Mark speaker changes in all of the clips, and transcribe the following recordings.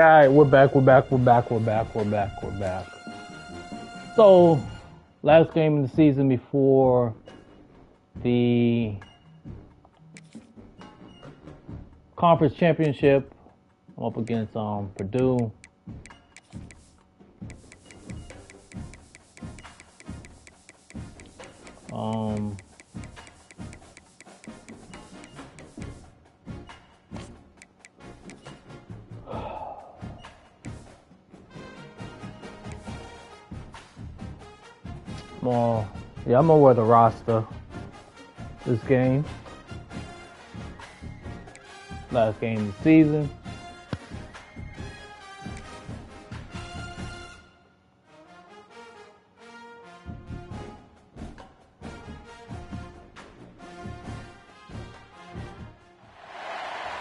Speaker 1: All right, we're back. So, last game of the season before the conference championship. I'm up against Purdue. I'm gonna wear the roster this game. Last game of the season.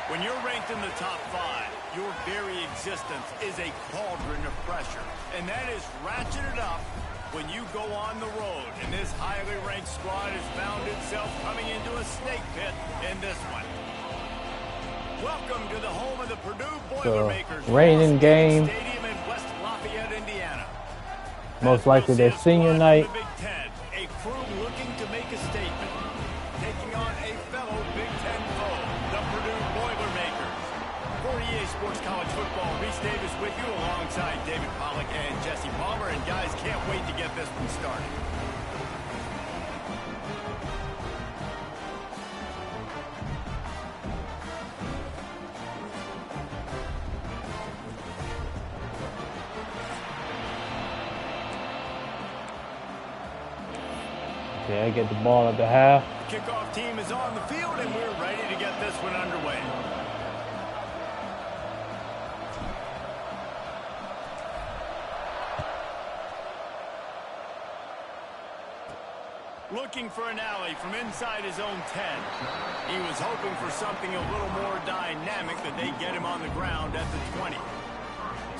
Speaker 2: When you're ranked in the top 5, your very existence is a cauldron of pressure. And that is ratcheted up when you go on the road. And this highly ranked squad has found itself coming into a snake pit in this one. Welcome to the home of the Purdue Boilermakers.
Speaker 1: Reigning game.
Speaker 2: Stadium in West Lafayette, Indiana.
Speaker 1: Most likely their senior night.
Speaker 2: Big Ten, a crew looking to make a statement. Taking on a fellow Big Ten foe, the Purdue Boilermakers. For EA Sports College Football, Reese Davis with you alongside David Pollack and Jesse Palmer. And guys, can't wait to get this one started.
Speaker 1: Okay, I get the ball at the half.
Speaker 2: Kickoff team is on the field, and we're ready to get this one underway. Looking for an alley from inside his own 10. He was hoping for something a little more dynamic, that they get him on the ground at the 20.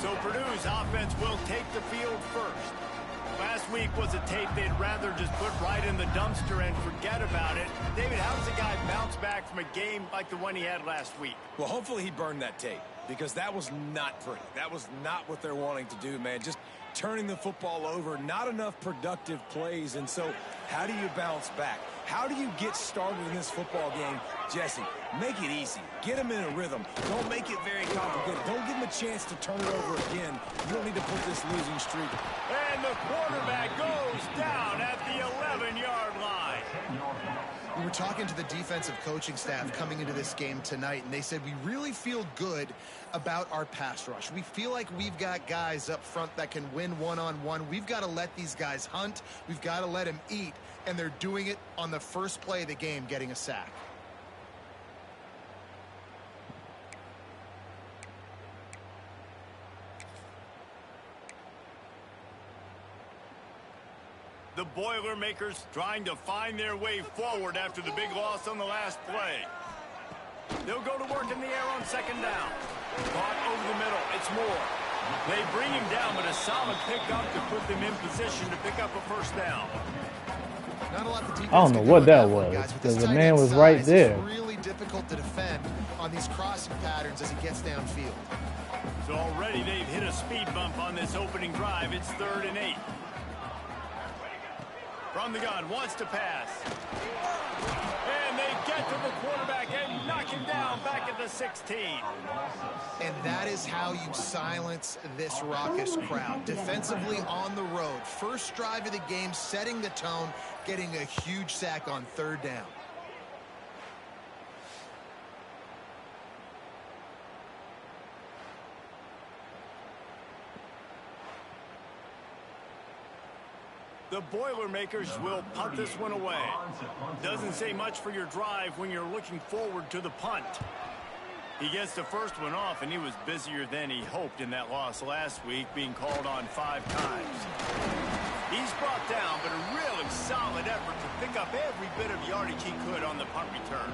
Speaker 2: So Purdue's offense will take the field first. Last week was a tape they'd rather just put right in the dumpster and forget about it. David, how does a guy bounce back from a game like the one he had last week?
Speaker 3: Well, hopefully he burned that tape, because that was not pretty. That was not what they're wanting to do, man. Just turning the football over, not enough productive plays. And so how do you bounce back? How do you get started in this football game? Jesse, make it easy. Get them in a rhythm. Don't make it very complicated. Don't give them a chance to turn it over again. You don't need to put this losing streak.
Speaker 2: And the quarterback goes down at the 11-yard line.
Speaker 4: We were talking to the defensive coaching staff coming into this game tonight, and they said we really feel good about our pass rush. We feel like we've got guys up front that can win one-on-one. We've got to let these guys hunt. We've got to let them eat, and they're doing it on the first play of the game, getting a sack.
Speaker 2: The Boilermakers trying to find their way forward after the big loss on the last play. They'll go to work in the air on second down. Caught over the middle. It's Moore. They bring him down, but a solid pickup to put them in position to pick up a first down.
Speaker 4: Not a lot the defense
Speaker 1: I don't know what that was, because the man was right there.
Speaker 4: It's really difficult to defend on these crossing patterns as he gets downfield.
Speaker 2: So already they've hit a speed bump on this opening drive. It's 3rd and 8. From the gun, wants to pass. And they get to the quarterback and knock him down back at the 16.
Speaker 4: And that is how you silence this raucous crowd. Defensively on the road. First drive of the game, setting the tone, getting a huge sack on 3rd down.
Speaker 2: The Boilermakers will punt this one away. Doesn't say much for your drive when you're looking forward to the punt. He gets the first one off, and he was busier than he hoped in that loss last week, being called on 5 times. He's brought down, but a really solid effort to pick up every bit of yardage he could on the punt return.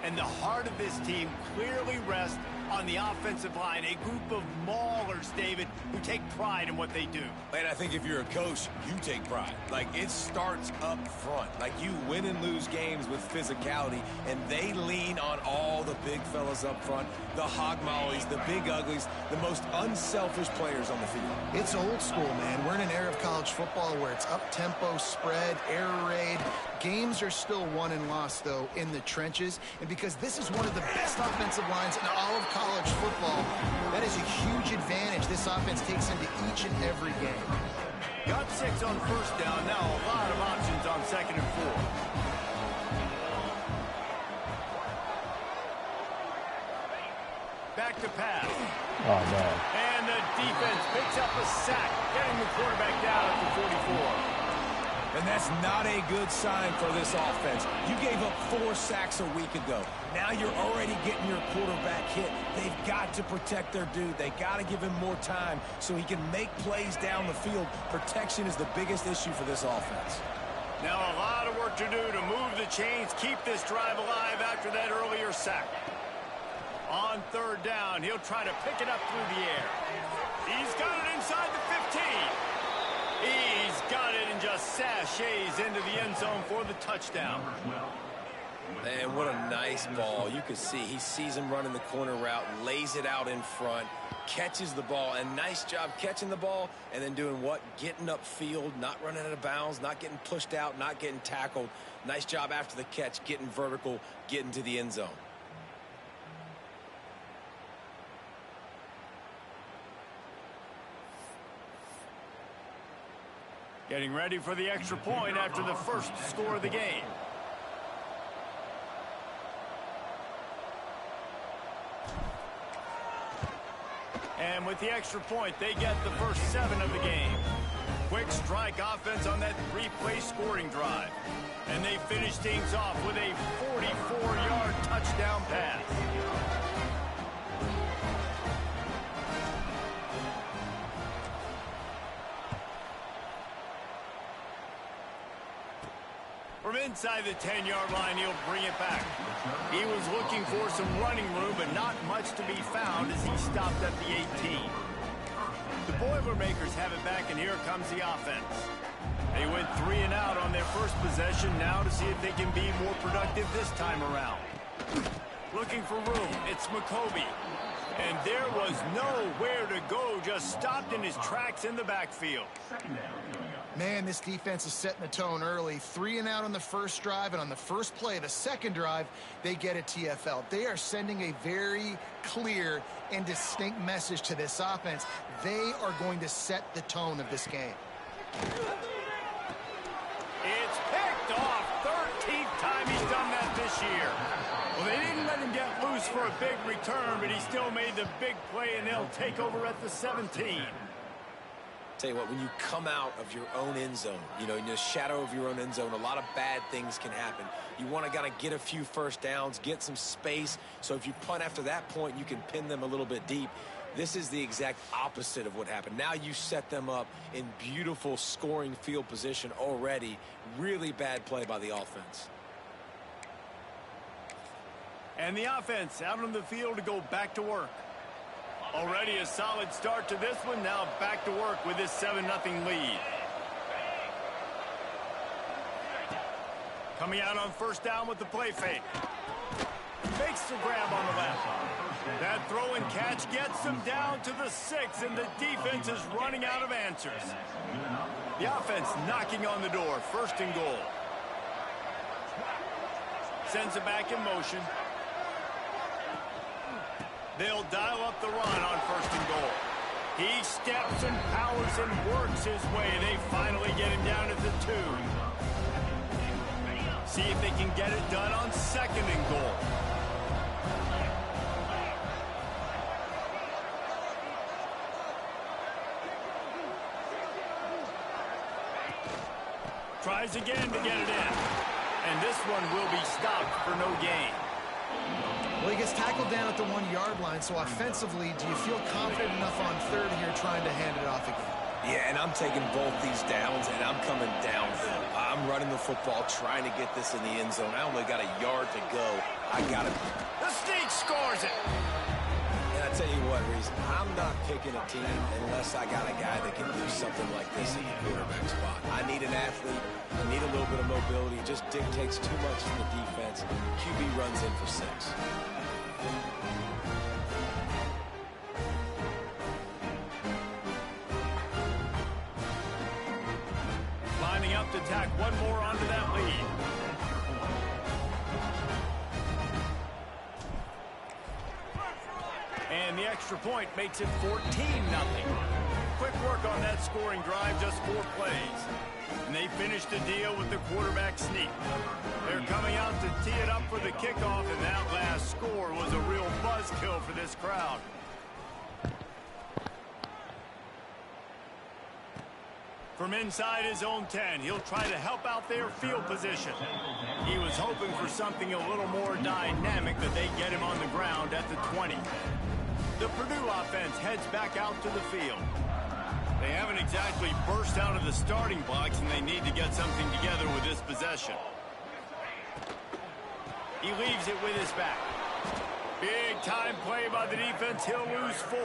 Speaker 2: And the heart of this team clearly rests on the offensive line, a group of maulers, David, who take pride in what they do.
Speaker 3: And I think if you're a coach, you take pride. Like, it starts up front. Like, you win and lose games with physicality, and they lean on all the big fellas up front, the hog mollies, the big uglies, the most unselfish players on the field.
Speaker 4: It's old school, man. We're in an era of college football where it's up-tempo, spread, air raid. Games are still won and lost, though, in the trenches. And because this is one of the best offensive lines in all of college football, that is a huge advantage this offense takes into each and every game.
Speaker 2: Got 6 on first down. Now a lot of options on 2nd and 4. Back to pass.
Speaker 1: Oh, man.
Speaker 2: And the defense picks up a sack, getting the quarterback down at the 44.
Speaker 3: And that's not a good sign for this offense. You gave up 4 sacks a week ago. Now you're already getting your quarterback hit. They've got to protect their dude. They got to give him more time so he can make plays down the field. Protection is the biggest issue for this offense.
Speaker 2: Now a lot of work to do to move the chains, keep this drive alive after that earlier sack. On 3rd down, he'll try to pick it up through the air. He's got it inside the 15. He's got it and just sashays into the end zone for the touchdown.
Speaker 3: Man, what a nice ball. You can see he sees him running the corner route, lays it out in front, catches the ball, and nice job catching the ball and then doing what? Getting upfield, not running out of bounds, not getting pushed out, not getting tackled. Nice job after the catch, getting vertical, getting to the end zone.
Speaker 2: Getting ready for the extra point after the first score of the game. And with the extra point, they get the first 7 of the game. Quick strike offense on that 3-play scoring drive. And they finish things off with a 44-yard touchdown pass. From inside the 10-yard line, he'll bring it back. He was looking for some running room, but not much to be found as he stopped at the 18. The Boilermakers have it back, and here comes the offense. They went 3 and out on their first possession, now to see if they can be more productive this time around. Looking for room, it's McCoby. And there was nowhere to go, just stopped in his tracks in the backfield.
Speaker 4: Man, this defense is setting the tone early. 3 and out on the first drive, and on the first play of the second drive, they get a TFL. They are sending a very clear and distinct message to this offense. They are going to set the tone of this game.
Speaker 2: It's picked off. 13th time he's done that this year. Well, they didn't let him get loose for a big return, but he still made the big play, and they'll take over at the 17.
Speaker 3: Tell you what, when you come out of your own end zone, you know, in the shadow of your own end zone, a lot of bad things can happen. You want to kind of get a few first downs, get some space, so if you punt after that point, you can pin them a little bit deep. This is the exact opposite of what happened. Now you set them up in beautiful scoring field position already. Really bad play by the offense.
Speaker 2: And the offense out on the field to go back to work. Already a solid start to this one. Now back to work with this 7-0 lead. Coming out on first down with the play fake. Makes the grab on the left. That throw and catch gets them down to the 6, and the defense is running out of answers. The offense knocking on the door. 1st and goal. Sends it back in motion. They'll dial up the run on 1st and goal. He steps and powers and works his way. They finally get him down at the 2. See if they can get it done on 2nd and goal. Tries again to get it in. And this one will be stopped for no gain.
Speaker 4: Well, he gets tackled down at the 1-yard line, so offensively, do you feel confident enough on 3rd here trying to hand it off again?
Speaker 3: Yeah, and I'm taking both these downs, and I'm coming downhill. I'm running the football, trying to get this in the end zone. I only got a yard to go. I got it.
Speaker 2: The sneak scores it.
Speaker 3: tell you what, Reese, I'm not picking a team unless I got a guy that can do something like this in the quarterback spot. I need an athlete. I need a little bit of mobility. It just dictates too much from the defense. QB runs in for 6.
Speaker 2: Lining up to tack one more onto that lead. And the extra point makes it 14-0. Quick work on that scoring drive, just 4 plays. And they finished the deal with the quarterback sneak. They're coming out to tee it up for the kickoff, and that last score was a real buzzkill for this crowd. From inside his own 10, he'll try to help out their field position. He was hoping for something a little more dynamic that they get him on the ground at the 20. The Purdue offense heads back out to the field. They haven't exactly burst out of the starting blocks, and they need to get something together with this possession. He leaves it with his back. Big time play by the defense. He'll lose 4.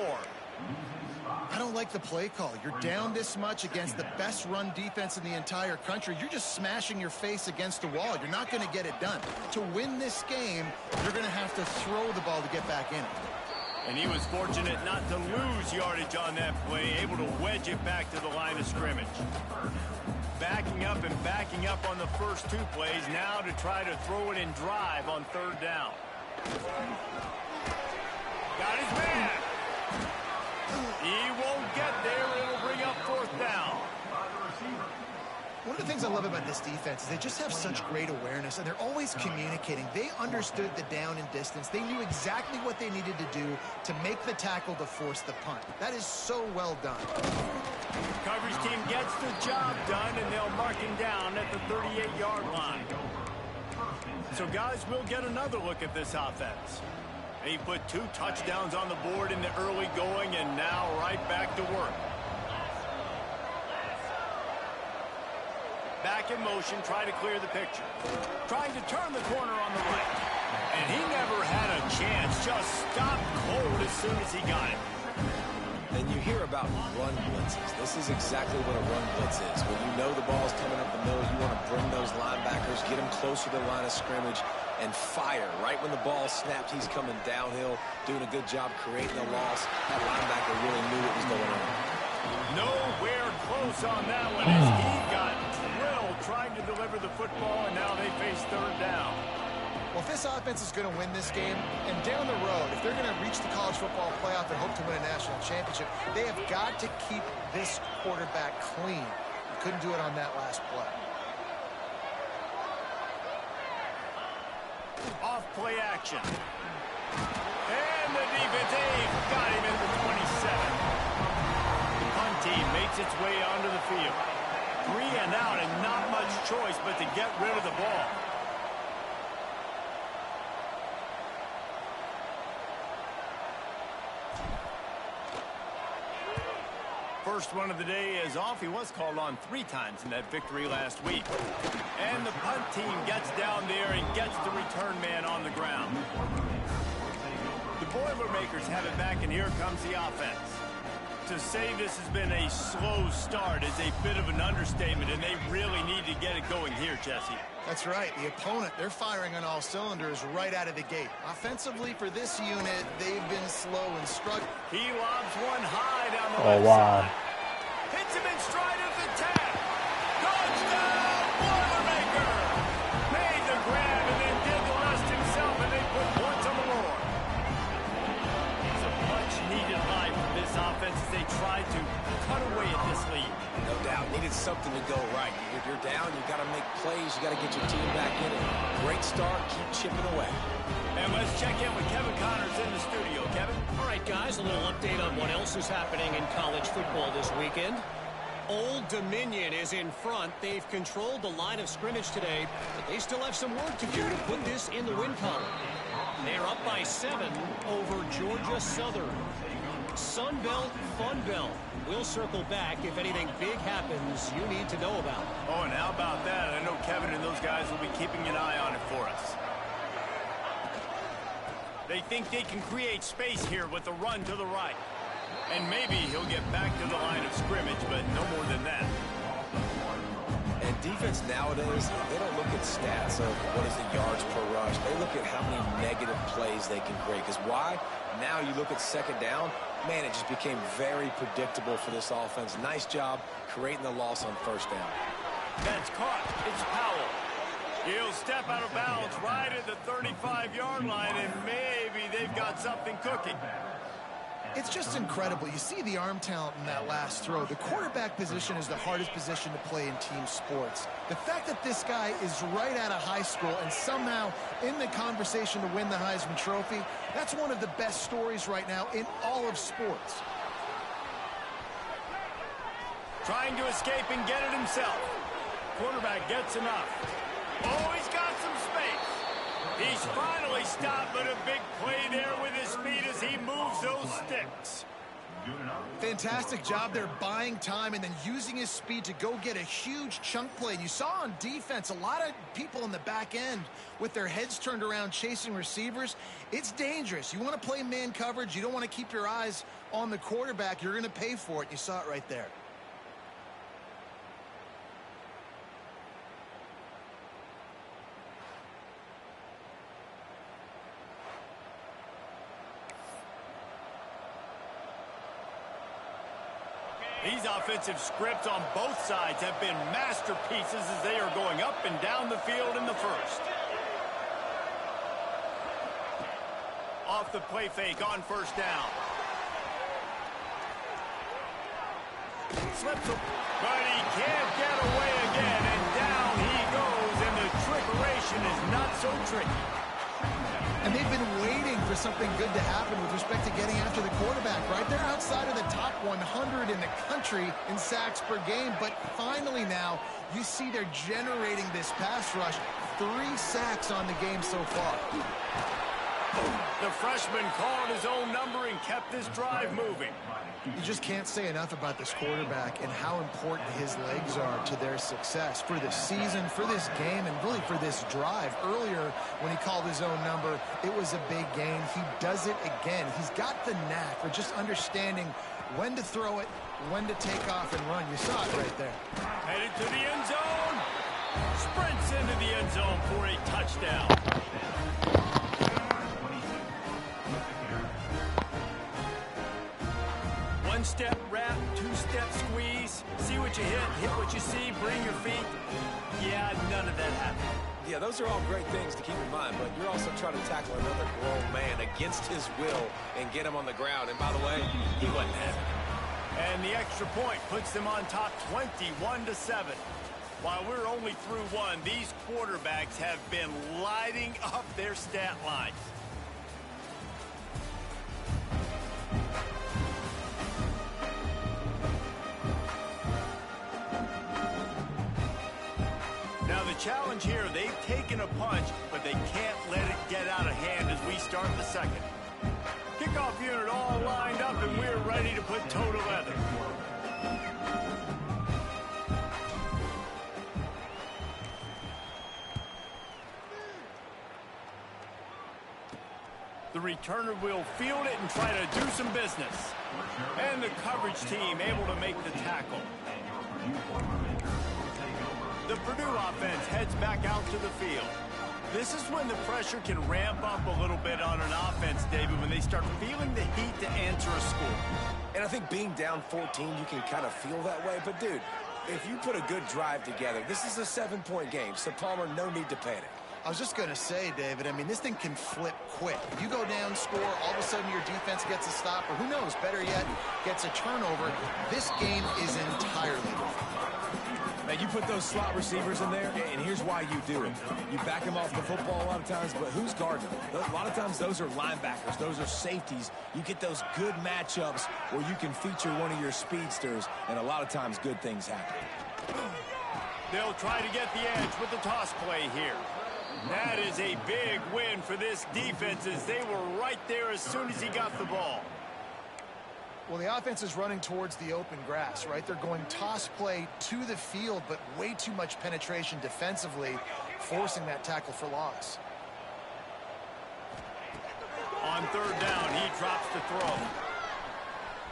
Speaker 4: I don't like the play call. You're down this much against the best run defense in the entire country. You're just smashing your face against the wall. You're not going to get it done. To win this game, you're going to have to throw the ball to get back in it.
Speaker 2: And he was fortunate not to lose yardage on that play, able to wedge it back to the line of scrimmage. Backing up and backing up on the first 2 plays, now to try to throw it in drive on 3rd down. Got his man. He won't get there. It'll bring up 4th down.
Speaker 4: One of the things I love about this defense is they just have such great awareness, and they're always communicating. They understood the down and distance. They knew exactly what they needed to do to make the tackle to force the punt. That is so well done.
Speaker 2: Coverage team gets the job done, and they'll mark him down at the 38-yard line. So, guys, we'll get another look at this offense. He put 2 touchdowns on the board in the early going, and now right back to work. Back in motion, try to clear the picture. Trying to turn the corner on the right. And he never had a chance. Just stopped cold as soon as he got it.
Speaker 3: And you hear about run blitzes. This is exactly what a run blitz is. When you know the ball's coming up the middle, you want to bring those linebackers, get them closer to the line of scrimmage, and fire. Right when the ball snapped, he's coming downhill, doing a good job creating a loss. That linebacker really knew what was going on.
Speaker 2: Nowhere close on that one as he got drilled trying to deliver the football, and now they face 3rd down.
Speaker 4: Well, if this offense is going to win this game, and down the road, if they're going to reach the college football playoff and hope to win a national championship, they have got to keep this quarterback clean. Couldn't do it on that last play.
Speaker 2: Off play action. And the defense, they've got him in the 27. The punt team makes its way onto the field. 3 and out, and not much choice but to get rid of the ball. First one of the day is off. He was called on 3 times in that victory last week. And the punt team gets down there and gets the return man on the ground. The Boilermakers have it back, and here comes the offense. To say this has been a slow start is a bit of an understatement, and they really need to get it going here, Jesse.
Speaker 4: That's right. The opponent, they're firing on all cylinders right out of the gate. Offensively, for this unit, they've been slow and struggling.
Speaker 2: He lobs one high down the left side. Hits him in stride of the 10. Touchdown, Boilermaker! Made the grab and then did the rest himself, and they put points on the board. It's a much-needed line from this offense as they tried to cut away at this lead.
Speaker 3: No doubt, needed something to go right. If you're down, you got to make plays. You got to get your team back in it. Great start, keep chipping away.
Speaker 2: And let's check in with Kevin Connors in the studio. Kevin?
Speaker 5: All right, guys, a little update on what else is happening in college football this weekend. Old Dominion is in front. They've controlled the line of scrimmage today, but they still have some work to do to put this in the win column. They're up by 7 over Georgia Southern. Sun Belt, Fun Belt. We'll circle back if anything big happens you need to know about.
Speaker 2: Oh, and how about that? I know Kevin and those guys will be keeping an eye on it for us. They think they can create space here with the run to the right. And maybe he'll get back to the line of scrimmage, but no more than that.
Speaker 3: And defense nowadays, they don't look at stats of what is the yards per rush. They look at how many negative plays they can create. Because why? Now you look at second down, man, it just became very predictable for this offense. Nice job creating the loss on first down.
Speaker 2: That's caught. It's Powell. He'll step out of bounds right at the 35-yard line, and maybe they've got something cooking.
Speaker 4: It's just incredible. You see the arm talent in that last throw. The quarterback position is the hardest position to play in team sports. The fact that this guy is right out of high school and somehow in the conversation to win the Heisman Trophy, that's one of the best stories right now in all of sports.
Speaker 2: Trying to escape and get it himself. Quarterback gets enough. Oh, he's got some space. He's finally stopped, but a big play there with his speed as he moves those sticks.
Speaker 4: Fantastic job there buying time and then using his speed to go get a huge chunk play. You saw on defense a lot of people in the back end with their heads turned around chasing receivers. It's dangerous. You want to play man coverage. You don't want to keep your eyes on the quarterback. You're going to pay for it. You saw it right there.
Speaker 2: These offensive scripts on both sides have been masterpieces as they are going up and down the field in the first. Off the play fake on first down. Slips him, but he can't get away again, and down he goes, and the trickeration is not so tricky.
Speaker 4: And they've been waiting for something good to happen with respect to getting after the quarterback, right? They're outside of the top 100 in the country in sacks per game, but finally now you see they're generating this pass rush. 3 sacks on the game so far.
Speaker 2: The freshman called his own number and kept this drive moving.
Speaker 4: You just can't say enough about this quarterback and how important his legs are to their success for this season, for this game, and really for this drive. Earlier, when he called his own number, it was a big gain. He does it again. He's got the knack for just understanding when to throw it, when to take off and run. You saw it right there.
Speaker 2: Headed to the end zone. Sprints into the end zone for a touchdown. One-step wrap, two-step squeeze. See what you hit what you see, bring your feet. Yeah, none of that happened.
Speaker 3: Yeah, those are all great things to keep in mind, but you're also trying to tackle another grown man against his will and get him on the ground. And by the way, he wasn't having it.
Speaker 2: And the extra point puts them on top 21-7. While we're only through one, these quarterbacks have been lighting up their stat lines. Now the challenge here, they've taken a punch, but they can't let it get out of hand as we start the second. Kickoff unit all lined up, and we're ready to put toe to leather. The returner will field it and try to do some business. And the coverage team able to make the tackle. The Purdue offense heads back out to the field. This is when the pressure can ramp up a little bit on an offense, David, when they start feeling the heat to answer a score.
Speaker 3: And I think being down 14, you can kind of feel that way. But, dude, if you put a good drive together, this is a 7-point game. So, Palmer, no need to panic.
Speaker 4: I was just going to say, David, I mean, this thing can flip quick. You go down, score, all of a sudden your defense gets a stop, or who knows, better yet, gets a turnover. This game is entirely different.
Speaker 3: Now, you put those slot receivers in there, and here's why you do it. You back them off the football a lot of times, but who's guarding them? A lot of times those are linebackers. Those are safeties. You get those good matchups where you can feature one of your speedsters, and a lot of times good things happen.
Speaker 2: They'll try to get the edge with the toss play here. That is a big win for this defense as they were right there as soon as he got the ball.
Speaker 4: Well, the offense is running towards the open grass, right? They're going toss play to the field, but way too much penetration defensively, forcing that tackle for loss.
Speaker 2: On third down, he drops the throw.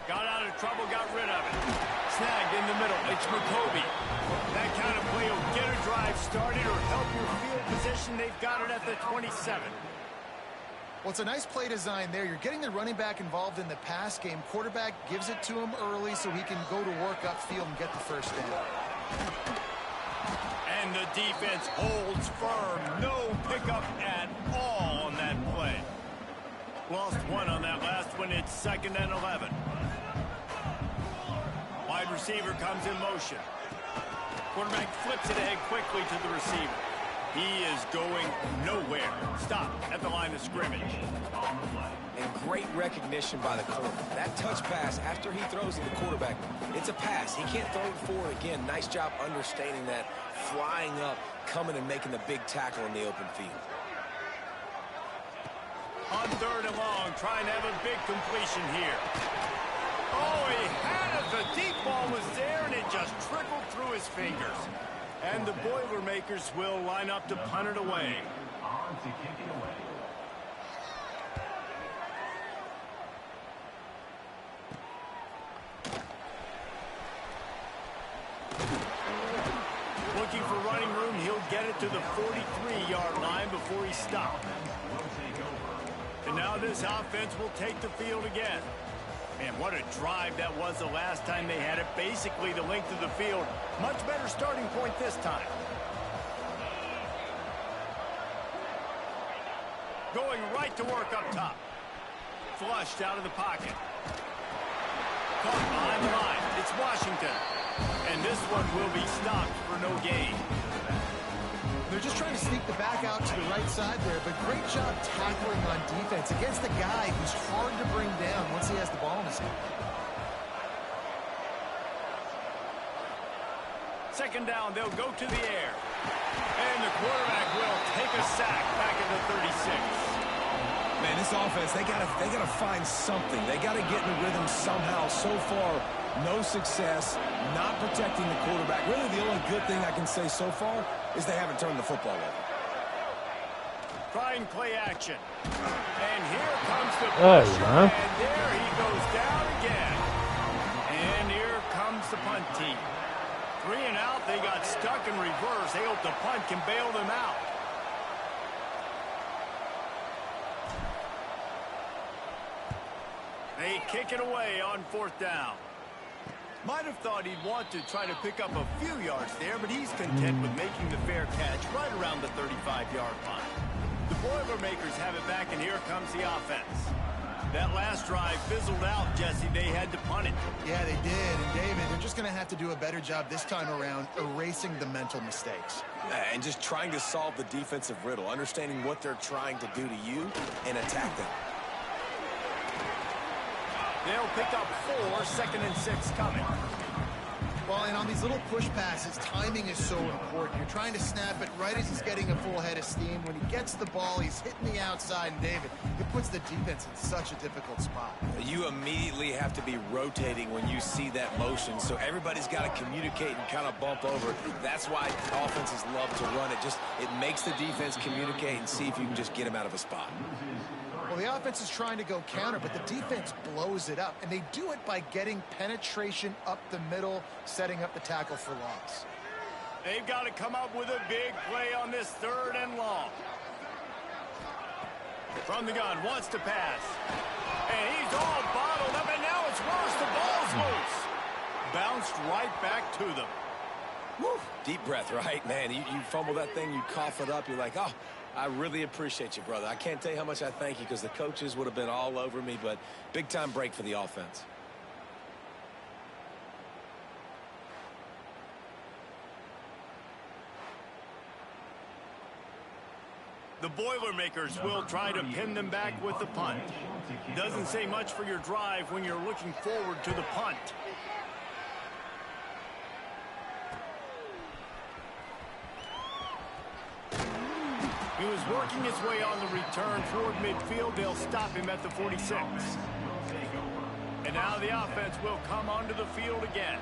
Speaker 2: Got out of trouble, got rid of it. Snagged in the middle. It's McCovey. That kind of play will get a drive started or help your field position. They've got it at the 27.
Speaker 4: Well, it's a nice play design there. You're getting the running back involved in the pass game. Quarterback gives it to him early so he can go to work upfield and get the first down.
Speaker 2: And the defense holds firm. No pickup at all on that play. Lost one on that last one. It's 2nd and 11. Wide receiver comes in motion. Quarterback flips it ahead quickly to the receiver. He is going nowhere. Stop at the line of scrimmage.
Speaker 3: And great recognition by the corner. That touch pass after he throws it to the quarterback, it's a pass. He can't throw it forward again. Nice job understanding that, flying up, coming and making the big tackle in the open field.
Speaker 2: On third and long, trying to have a big completion here. Oh, he had it. The deep ball was there, and it just trickled through his fingers. And the Boilermakers will line up to punt it away. Looking for running room, he'll get it to the 43-yard line before he stopped. And now this offense will take the field again. Man, what a drive that was the last time they had it. Basically the length of the field. Much better starting point this time. Going right to work up top. Flushed out of the pocket. Caught behind the line. It's Washington. And this one will be stopped for no gain.
Speaker 4: They're just trying to sneak the back out to the right side there, but great job tackling on defense against a guy who's hard to bring down once he has the ball in his hand.
Speaker 2: 2nd down, they'll go to the air. And the quarterback will take a sack back at the 36.
Speaker 3: Man, this offense, they gotta find something. They gotta get in the rhythm somehow. So far, no success, not protecting the quarterback. Really, the only good thing I can say so far is they haven't turned the football over.
Speaker 2: Trying play action. And here comes the pressure. And there he goes down again. And here comes the punt team. 3 and out, they got stuck in reverse. They hope the punt can bail them out. They kick it away on 4th down. Might have thought he'd want to try to pick up a few yards there, but he's content with making the fair catch right around the 35-yard line. The Boilermakers have it back, and here comes the offense. That last drive fizzled out, Jesse. They had to punt it.
Speaker 4: Yeah, they did. And, David, they're just going to have to do a better job this time around erasing the mental mistakes.
Speaker 3: And just trying to solve the defensive riddle, understanding what they're trying to do to you and attack them.
Speaker 2: They'll pick up 4, 2nd and 6 coming.
Speaker 4: Well, and on these little push passes, timing is so important. You're trying to snap it right as he's getting a full head of steam. When he gets the ball, he's hitting the outside, and David, it puts the defense in such a difficult spot.
Speaker 3: You immediately have to be rotating when you see that motion, so everybody's got to communicate and kind of bump over. That's why offenses love to run it. It makes the defense communicate and see if you can just get him out of a spot.
Speaker 4: Well, the offense is trying to go counter, but the defense blows it up, and they do it by getting penetration up the middle, setting up the tackle for loss.
Speaker 2: They've got to come up with a big play on this 3rd and long. From the gun, wants to pass. And he's all bottled up, and now it's worse. The ball's loose. Bounced right back to them.
Speaker 3: Woo. Deep breath, right? Man, you fumble that thing, you cough it up, you're like, oh, I really appreciate you, brother. I can't tell you how much I thank you because the coaches would have been all over me, but big-time break for the offense.
Speaker 2: The Boilermakers will try to pin them back with the punt. Doesn't say much for your drive when you're looking forward to the punt. He was working his way on the return toward midfield. They'll stop him at the 46. And now the offense will come onto the field again.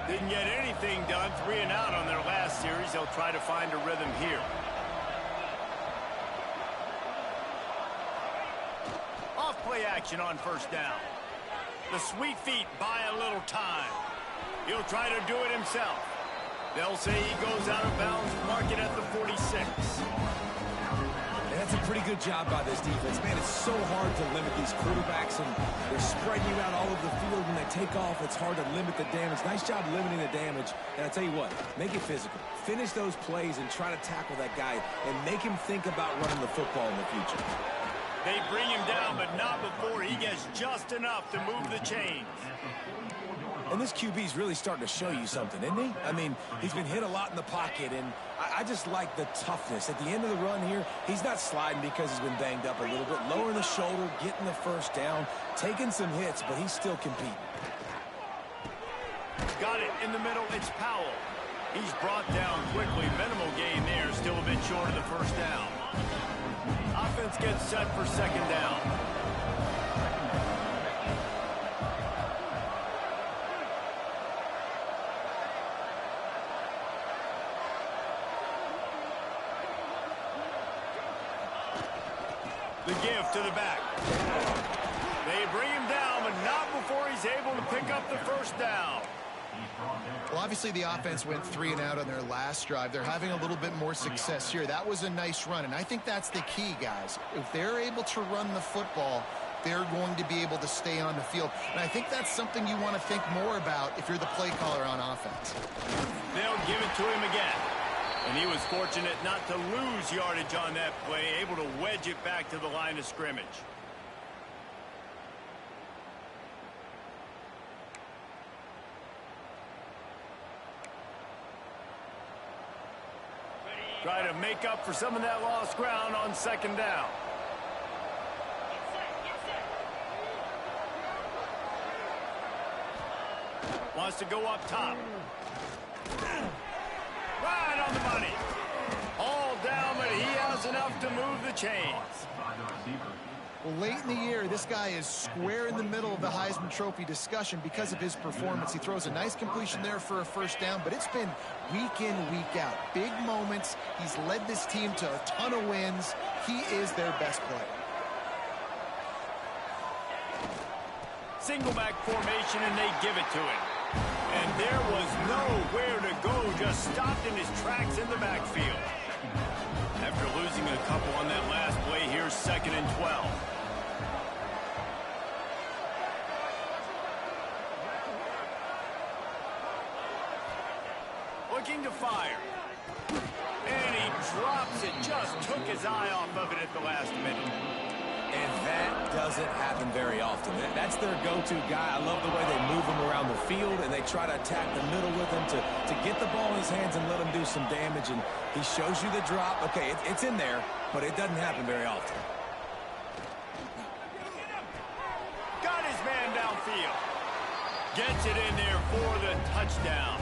Speaker 2: Didn't get anything done. 3 and out on their last series. They'll try to find a rhythm here. action on first down. The sweet feet buy a little time. He'll try to do it himself. They'll say he goes out of bounds, mark it at the 46.
Speaker 3: And that's a pretty good job by this defense. Man, it's so hard to limit these quarterbacks, and they're spreading you out all over the field. When they take off, it's hard to limit the damage. Nice job limiting the damage. And I tell you what, make it physical. Finish those plays and try to tackle that guy and make him think about running the football in the future.
Speaker 2: They bring him down, but not before he gets just enough to move the chains.
Speaker 3: And this QB's really starting to show you something, isn't he? I mean, he's been hit a lot in the pocket, and I just like the toughness. At the end of the run here, he's not sliding because he's been banged up a little bit. Lowering the shoulder, getting the first down, taking some hits, but he's still competing.
Speaker 2: Got it in the middle. It's Powell. He's brought down quickly. Minimal gain there. Still a bit short of the first down. Offense gets set for second down. The give to the back. They bring him down, but not before he's able to pick up the first down.
Speaker 4: Well, obviously the offense went 3 and out on their last drive. They're having a little bit more success here. That was a nice run, and I think that's the key, guys. If they're able to run the football, they're going to be able to stay on the field. And I think that's something you want to think more about if you're the play caller on offense.
Speaker 2: They'll give it to him again. And he was fortunate not to lose yardage on that play, able to wedge it back to the line of scrimmage. Try to make up for some of that lost ground on second down. Wants to go up top. Right on the money. All down, but he has enough to move the chains.
Speaker 4: Well, late in the year, this guy is square in the middle of the Heisman Trophy discussion because of his performance. He throws a nice completion there for a first down, but it's been week in, week out. Big moments. He's led this team to a ton of wins. He is their best player.
Speaker 2: Single back formation, and they give it to him. And there was nowhere to go, just stopped in his tracks in the backfield. After losing a couple on that last play, here's 2nd and 12. Looking to fire. And he drops it, just took his eye off of it at the last minute.
Speaker 3: And that doesn't happen very often. That's their go-to guy. I love the way they move him around the field, and they try to attack the middle with him to get the ball in his hands and let him do some damage. And he shows you the drop. Okay, it's in there, but it doesn't happen very often.
Speaker 2: Got his man downfield. Gets it in there for the touchdown.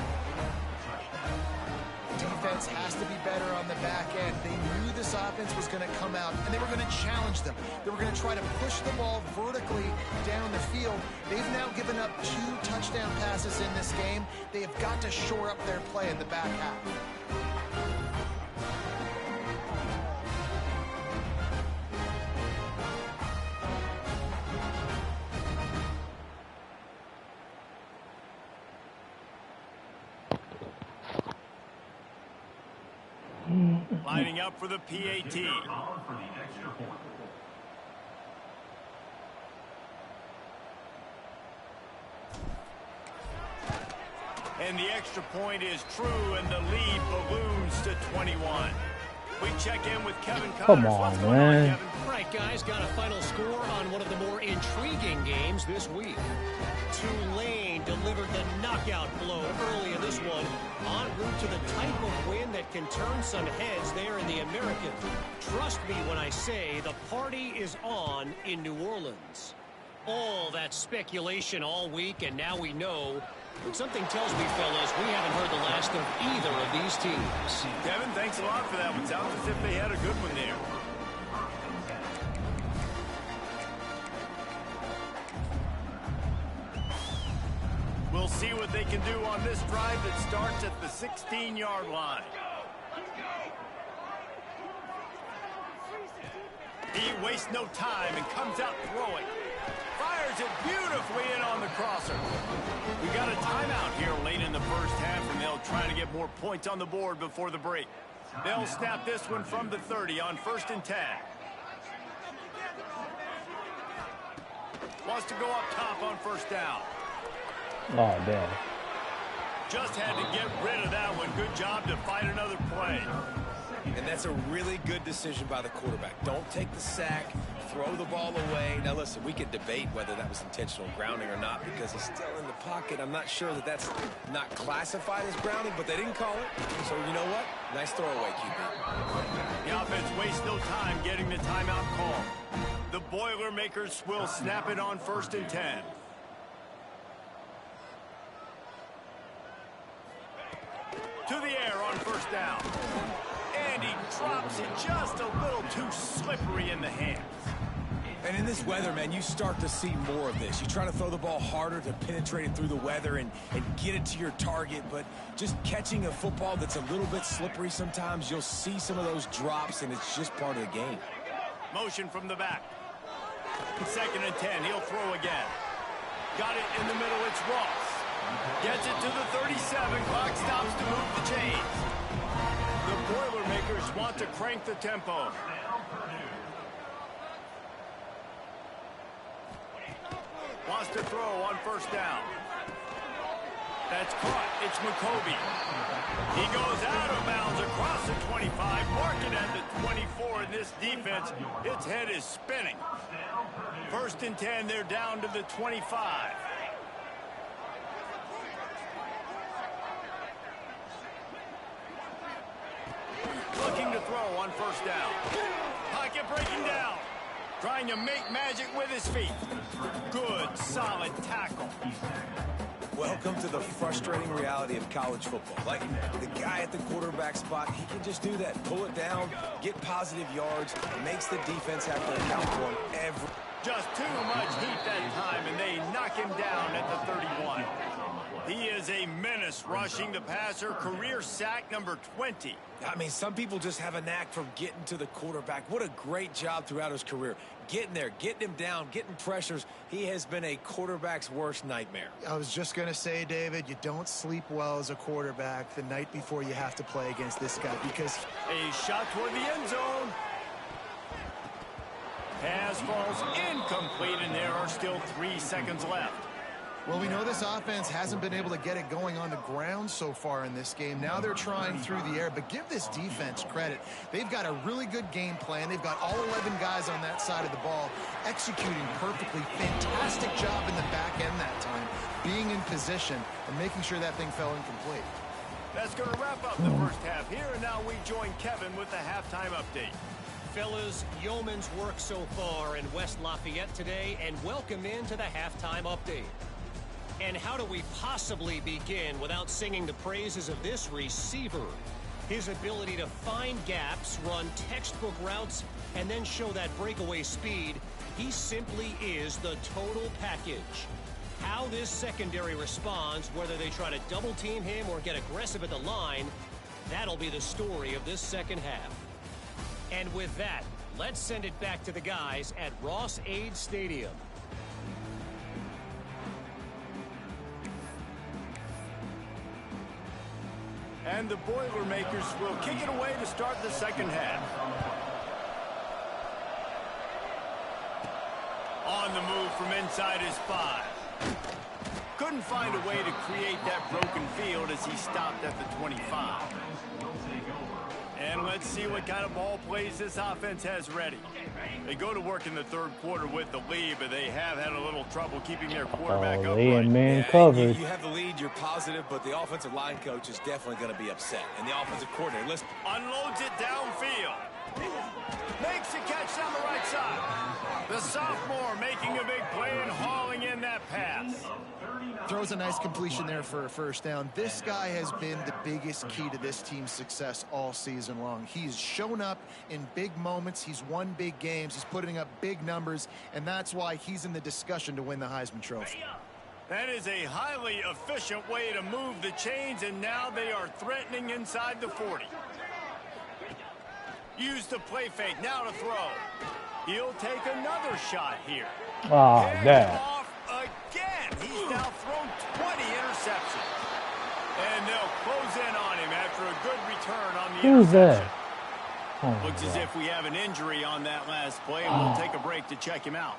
Speaker 4: Defense has to be better on the back end. They knew this offense was going to come out, and they were going to challenge them. They were going to try to push the ball vertically down the field. They've now given up 2 touchdown passes in this game. They have got to shore up their play in the back half.
Speaker 2: Lining up for the PAT. And the extra point is true, and the lead balloons to 21. We check in with Kevin Connors.
Speaker 1: Come on,
Speaker 2: What's going
Speaker 1: man.
Speaker 2: on, Kevin?
Speaker 5: Right, guys, got a final score on one of the more intriguing games this week. Tulane delivered the knockout blow early in this one, en route to the type of win that can turn some heads there in the American. Trust me when I say the party is on in New Orleans. All that speculation all week, and now we know. But something tells me, fellas, we haven't heard the last of either of these teams.
Speaker 2: Kevin, thanks a lot for that one. Sounds as if they had a good one there. We'll see what they can do on this drive that starts at the 16-yard line. He wastes no time and comes out throwing. Fires it beautifully in on the crosser. We got a timeout here late in the first half, and they'll try to get more points on the board before the break. They'll snap this one from the 30 on 1st and 10. Wants to go up top on 1st down.
Speaker 1: Oh, damn.
Speaker 2: Just had to get rid of that one. Good job to fight another play.
Speaker 3: And that's a really good decision by the quarterback. Don't take the sack, throw the ball away. Now, listen, we could debate whether that was intentional grounding or not because he's still in the pocket. I'm not sure that that's not classified as grounding, but they didn't call it. So, you know what? Nice throwaway, QB.
Speaker 2: The offense wastes no time getting the timeout call. The Boilermakers will snap it on 1st and 10. To the air on 1st down. And he drops it just a little too slippery in the hands.
Speaker 3: And in this weather, man, you start to see more of this. You try to throw the ball harder to penetrate it through the weather and get it to your target, but just catching a football that's a little bit slippery sometimes, you'll see some of those drops, and it's just part of the game.
Speaker 2: Motion from the back. 2nd and 10. He'll throw again. Got it in the middle. It's Ross. Gets it to the 37. Clock stops to move the chains. The Boilermakers want to crank the tempo. Wants to throw on 1st down. That's caught. It's McCoby. He goes out of bounds across the 25. Mark it at the 24 in this defense. Its head is spinning. 1st and 10. They're down to the 25. Looking to throw on 1st down. Pocket breaking down. Trying to make magic with his feet. Good, solid tackle.
Speaker 3: Welcome to the frustrating reality of college football. Like, the guy at the quarterback spot, he can just do that. Pull it down, get positive yards, makes the defense have to account for him every...
Speaker 2: Just too much heat that time, and they knock him down at the 31. He is a menace rushing the passer. Career sack number 20.
Speaker 3: I mean, some people just have a knack for getting to the quarterback. What a great job throughout his career. Getting there, getting him down, getting pressures. He has been a quarterback's worst nightmare.
Speaker 4: I was just going to say, David, you don't sleep well as a quarterback the night before you have to play against this guy because...
Speaker 2: A shot toward the end zone. Pass falls incomplete, and there are still 3 seconds left.
Speaker 4: Well, we know this offense hasn't been able to get it going on the ground so far in this game. Now they're trying through the air, but give this defense credit. They've got a really good game plan. They've got all 11 guys on that side of the ball executing perfectly. Fantastic job in the back end that time, being in position and making sure that thing fell incomplete.
Speaker 2: That's going to wrap up the first half here, and now we join Kevin with the halftime update.
Speaker 5: Fellas, yeoman's work so far in West Lafayette today, and welcome into the halftime update. And how do we possibly begin without singing the praises of this receiver? His ability to find gaps, run textbook routes, and then show that breakaway speed. He simply is the total package. How this secondary responds, whether they try to double team him or get aggressive at the line, that'll be the story of this second half. And with that, let's send it back to the guys at Ross-Ade Stadium.
Speaker 2: And the Boilermakers will kick it away to start the second half. On the move from inside his 5. Couldn't find a way to create that broken field as he stopped at the 25. And let's see what kind of ball plays this offense has ready. They go to work in the third quarter with the lead, but they have had a little trouble keeping their quarterback upright.
Speaker 1: And man coverage.
Speaker 3: You have the lead, you're positive, but the offensive line coach is definitely going to be upset. And the offensive coordinator, listen.
Speaker 2: Unloads it downfield. Makes a catch down the right side. The sophomore making a big play and hauling in that pass.
Speaker 4: Throws a nice completion there for a first down. This guy has been the biggest key to this team's success all season long. He's shown up in big moments. He's won big games. He's putting up big numbers, and that's why he's in the discussion to win the Heisman Trophy.
Speaker 2: That is a highly efficient way to move the chains, and now they are threatening inside the 40. Use the play fake now to throw. He'll take another shot here.
Speaker 1: Oh, damn.
Speaker 2: Off again. He's now thrown 20 interceptions. And they'll close in on him after a good return on the
Speaker 1: Who's
Speaker 2: interception.
Speaker 1: that? Oh,
Speaker 2: Looks as if we have an injury on that last play, and we'll take a break to check him out.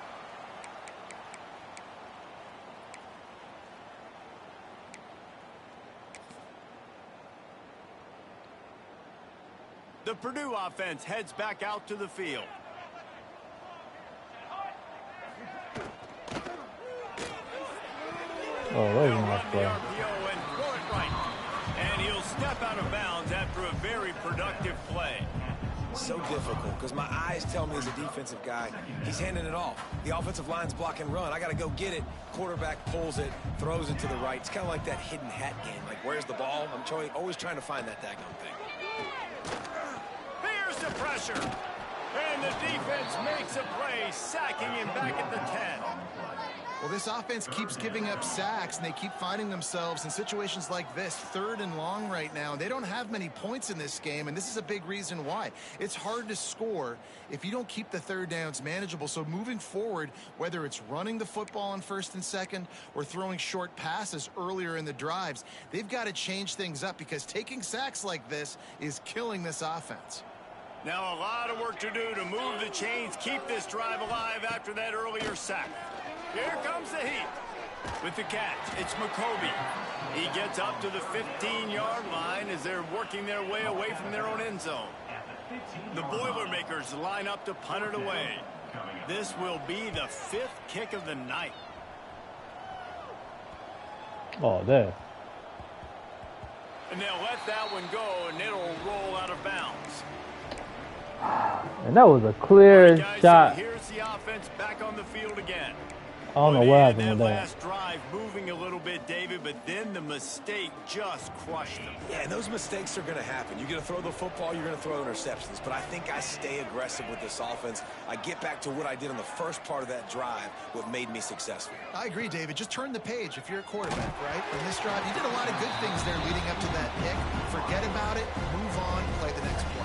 Speaker 2: The Purdue offense heads back out to the field.
Speaker 1: Oh, that was a nice play.
Speaker 2: And he'll step out of bounds after a very productive play.
Speaker 3: So difficult because my eyes tell me as a defensive guy, he's handing it off. The offensive line's block and run. I got to go get it. Quarterback pulls it, throws it to the right. It's kind of like that hidden hat game. Like, where's the ball? I'm always trying to find that daggone thing.
Speaker 2: Here's the pressure. And the defense makes a play, sacking him back at the 10.
Speaker 4: Well, this offense keeps giving up sacks, and they keep finding themselves in situations like this, 3rd and long right now. They don't have many points in this game, and this is a big reason why. It's hard to score if you don't keep the 3rd downs manageable. So moving forward, whether it's running the football on 1st and 2nd or throwing short passes earlier in the drives, they've got to change things up because taking sacks like this is killing this offense.
Speaker 2: Now a lot of work to do to move the chains, keep this drive alive after that earlier sack. Here comes the heat. With the catch, it's McCoby. He gets up to the 15-yard line as they're working their way away from their own end zone. The Boilermakers line up to punt it away. This will be the 5th kick of the night.
Speaker 1: Oh, there.
Speaker 2: And they'll let that one go, and it'll roll out of bounds.
Speaker 1: And that was a clear
Speaker 2: Guys,
Speaker 1: shot.
Speaker 2: so here's the offense back on the field again.
Speaker 1: I don't know what happened with that.
Speaker 2: Last drive moving a little bit, David, but then the mistake just crushed them.
Speaker 3: Yeah, and those mistakes are going to happen. You're going to throw the football, you're going to throw interceptions. But I think I stay aggressive with this offense. I get back to what I did on the first part of that drive, what made me successful.
Speaker 4: I agree, David. Just turn the page if you're a quarterback, right? In this drive, you did a lot of good things there leading up to that pick. Forget about it, move on, play the next play.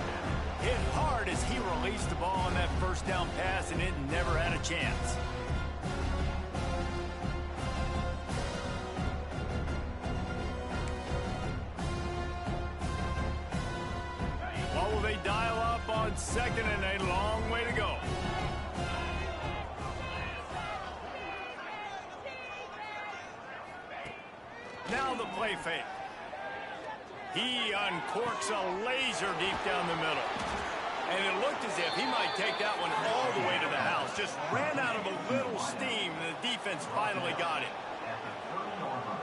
Speaker 2: Hit hard as he released the ball on that first down pass, and it never had a chance. What will they dial up on 2nd and a long way to go? Now the play fake. He uncorks a laser deep down the middle. And it looked as if he might take that one all the way to the house. Just ran out of a little steam, and the defense finally got it.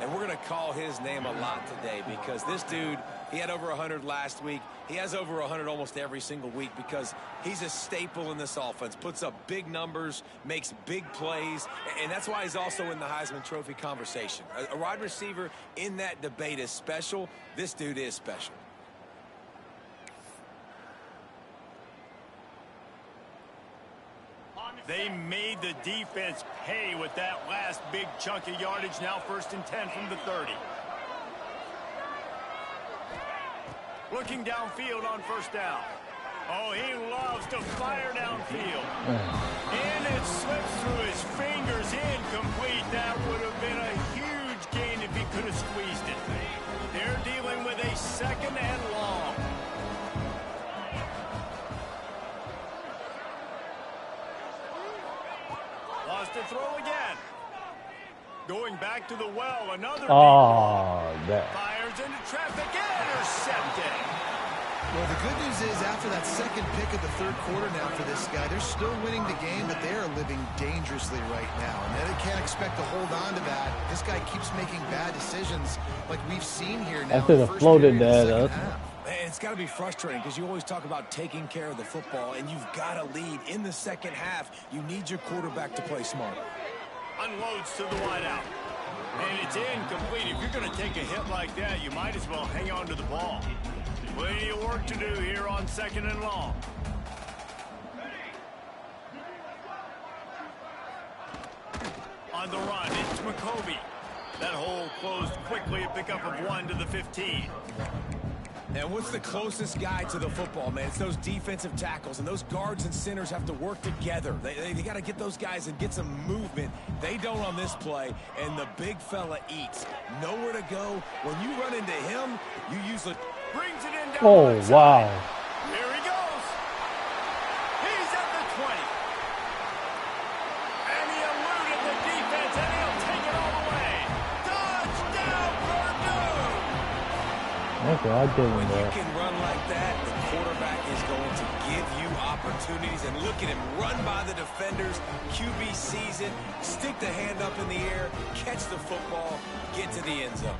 Speaker 3: And we're going to call his name a lot today because this dude, he had over 100 last week. He has over 100 almost every single week because he's a staple in this offense. Puts up big numbers, makes big plays, and that's why he's also in the Heisman Trophy conversation. A wide receiver in that debate is special. This dude is special.
Speaker 2: They made the defense pay with that last big chunk of yardage. Now 1st and 10 from the 30. Looking downfield on 1st down. Oh, he loves to fire downfield. And it slips through his fingers, incomplete. That would have been a huge gain if he could have squeezed it. They're dealing with a 2nd and long. To throw again. Going back to the well, another fires into traffic, intercepted.
Speaker 4: Well, the good news is after that 2nd pick of the 3rd quarter now for this guy, they're still winning the game, but they are living dangerously right now. And they can't expect to hold on to that. This guy keeps making bad decisions like we've seen here now.
Speaker 1: I should have floated that.
Speaker 3: It's got to be frustrating because you always talk about taking care of the football, and you've got to lead in the 2nd half. You need your quarterback to play smart.
Speaker 2: Unloads to the wideout. And it's incomplete. If you're going to take a hit like that, you might as well hang on to the ball. Plenty of work to do here on 2nd and long. On the run, it's McCoby. That hole closed quickly, a pickup of 1 to the 15.
Speaker 3: And what's the closest guy to the football, man? It's those defensive tackles, and those guards and centers have to work together. They got to get those guys and get some movement. They don't on this play, and the big fella eats. Nowhere to go. When you run into him, you usually...
Speaker 2: Brings it in down.
Speaker 1: Oh, wow.
Speaker 2: Here he goes. He's at the 20. And he eluded the defense, and he'll take it all the way. Touchdown, Purdue!
Speaker 1: Okay, I did
Speaker 3: When you
Speaker 1: that.
Speaker 3: can run like that, the quarterback is going to give you opportunities. And look at him run by the defenders. QB sees it, stick the hand up in the air, catch the football, get to the end zone.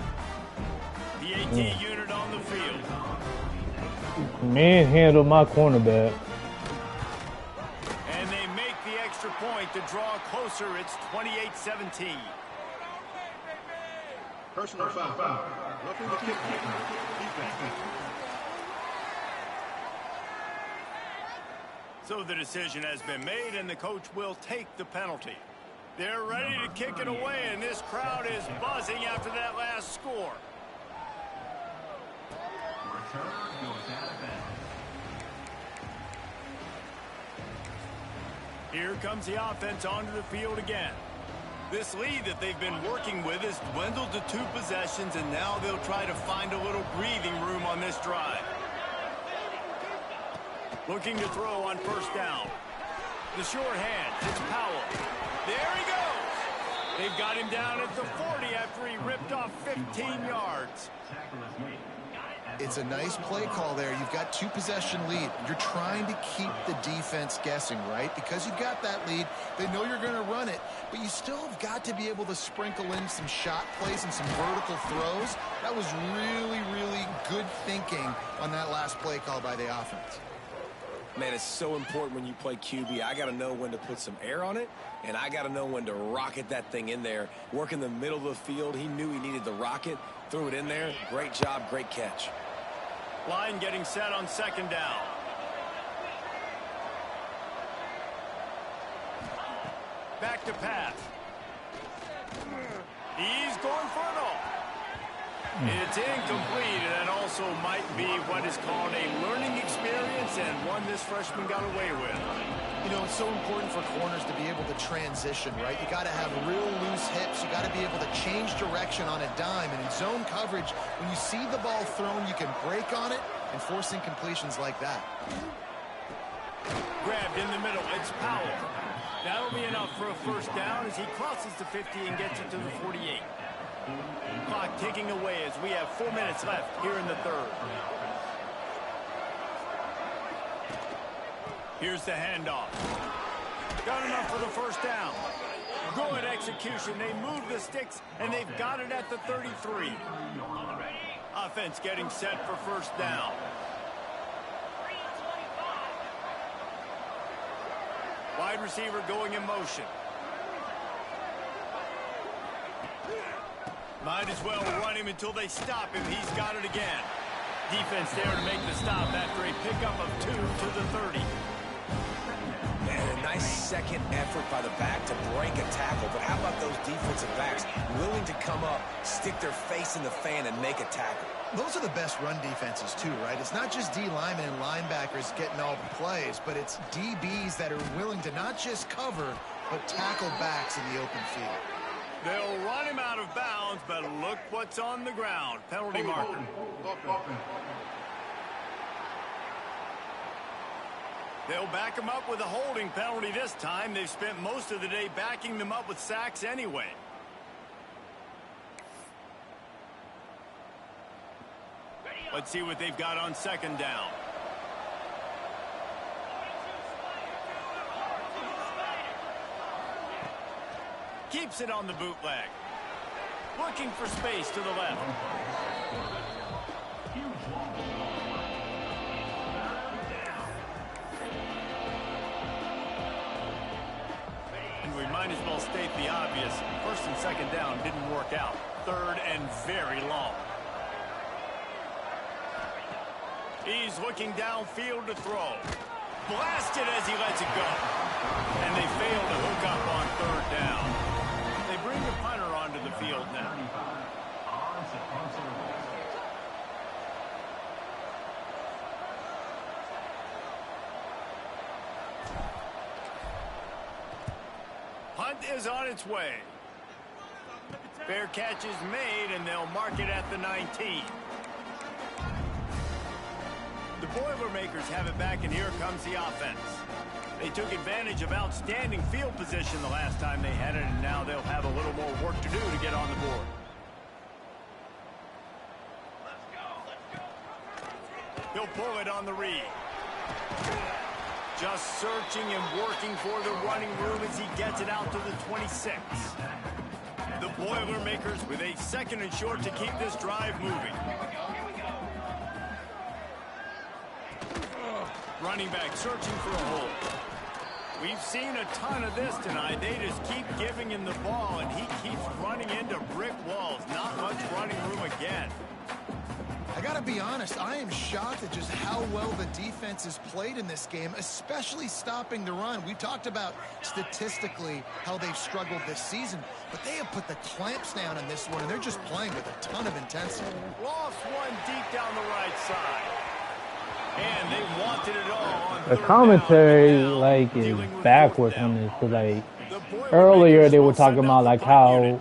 Speaker 2: The AT unit on the field.
Speaker 1: Manhandled my cornerback.
Speaker 2: And they make the extra point to draw closer. It's 28-17.
Speaker 6: Personal foul. Roughing the kick. Defense.
Speaker 2: So the decision has been made, and the coach will take the penalty. They're ready to kick it away, and this crowd is buzzing after that last score. Here comes the offense onto the field again. This lead that they've been working with has dwindled to 2 possessions, and now they'll try to find a little breathing room on this drive. Looking to throw on first down. The short hand, it's Powell. There he goes. They've got him down at the 40 after he ripped off 15 yards.
Speaker 4: It's a nice play call there. You've got 2-possession lead. You're trying to keep the defense guessing, right? Because you've got that lead, they know you're going to run it, but you still have got to be able to sprinkle in some shot plays and some vertical throws. That was really, really good thinking on that last play call by the offense.
Speaker 3: Man, it's so important when you play QB. I got to know when to put some air on it, and I got to know when to rocket that thing in there. Work in the middle of the field. He knew he needed the rocket, threw it in there. Great job, great catch.
Speaker 2: Line getting set on second down. Back to pass. He's going for it all. It's incomplete, and that also might be what is called a learning experience, and one this freshman got away with.
Speaker 4: You know, it's so important for corners to be able to transition, right? You got to have real loose hips. You got to be able to change direction on a dime. And in zone coverage, when you see the ball thrown, you can break on it and force incompletions like that.
Speaker 2: Grabbed in the middle. It's Powell. That'll be enough for a first down as he crosses the 50 and gets it to the 48. Clock ticking away as we have 4 minutes left here in the third. Here's the handoff. Got enough for the first down. Good execution. They move the sticks, and they've got it at the 33. Offense getting set for first down. Wide receiver going in motion. Might as well run him until they stop him. He's got it again. Defense there to make the stop after a pickup of 2 to the 30.
Speaker 3: And a nice second effort by the back to break a tackle. But how about those defensive backs willing to come up, stick their face in the fan, and make a tackle?
Speaker 4: Those are the best run defenses too, right? It's not just D linemen and linebackers getting all the plays, but it's DBs that are willing to not just cover, but tackle backs in the open field.
Speaker 2: They'll run him out of bounds, but look what's on the ground. Penalty marker. They'll back him up with a holding penalty this time. They've spent most of the day backing them up with sacks anyway. Let's see what they've got on second down. Keeps it on the bootleg. Looking for space to the left. And we might as well state the obvious. First and second down didn't work out. Third and very long. He's looking downfield to throw. Blasted as he lets it go. And they fail to hook up on third down. They bring the punter onto the field now. is on its way. Fair catch is made, and they'll mark it at the 19. The Boilermakers have it back, and here comes the offense. They took advantage of outstanding field position the last time they had it, and now they'll have a little more work to do to get on the board. He'll pull it on the read. Just searching and working for the running room as he gets it out to the 26. The Boilermakers with a 2nd and short to keep this drive moving. Running back searching for a hole. We've seen a ton of this tonight. They just keep giving him the ball, and he keeps running into brick walls. Not much running room again.
Speaker 4: I got to be honest, I am shocked at just how well the defense has played in this game, especially stopping the run. We talked about statistically how they've struggled this season, but they have put the clamps down in this one, and they're just playing with a ton of intensity.
Speaker 2: Lost one deep down the right side. And they wanted it all on
Speaker 1: the commentary like is backwards on this, because like earlier they were talking about like how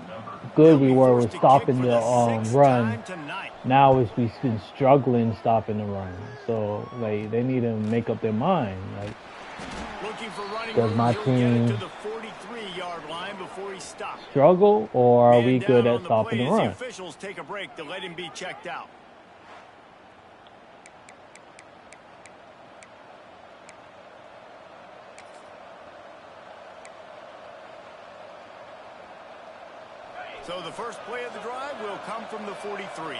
Speaker 1: good we were with stopping the run. Now we've been struggling stopping the run, so like they need to make up their mind. Like, does my team struggle, or are we good at stopping the run?
Speaker 2: Officials take a break to let him be checked out. So the first play of the drive will come from the 43.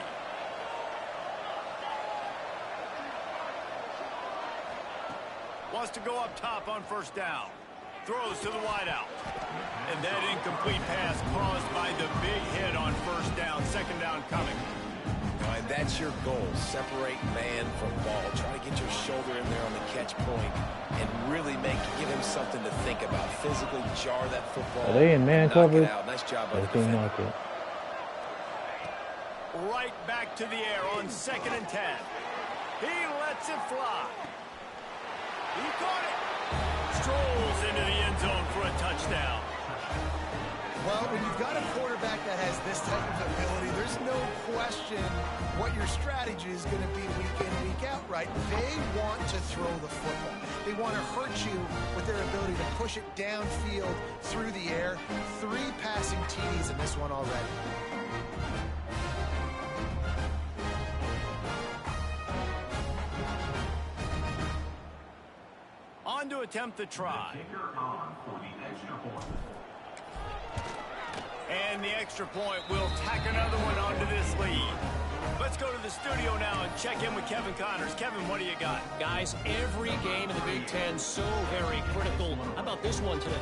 Speaker 2: Wants to go up top on first down. Throws to the wideout. And that incomplete pass caused by the big hit on first down. 2nd down coming.
Speaker 3: And that's your goal. Separate man from ball. Try to get your shoulder in there on the catch point and really give him something to think about. Physically jar that football.
Speaker 1: Are they in man coverage?
Speaker 3: Nice job by the
Speaker 1: defender.
Speaker 2: Right back to the air on 2nd and 10. He lets it fly. He caught it. Strolls into the end zone for a touchdown.
Speaker 4: Well, when you've got a quarterback that has this type of ability, there's no question what your strategy is going to be week in, week out, right? They want to throw the football. They want to hurt you with their ability to push it downfield through the air. 3 passing TDs in this one already.
Speaker 2: On to attempt the try. And the extra point will tack another one onto this lead. Let's go to the studio now and check in with Kevin Connors. Kevin, what do you got?
Speaker 5: Guys, every game in the Big Ten so very critical. How about this one today?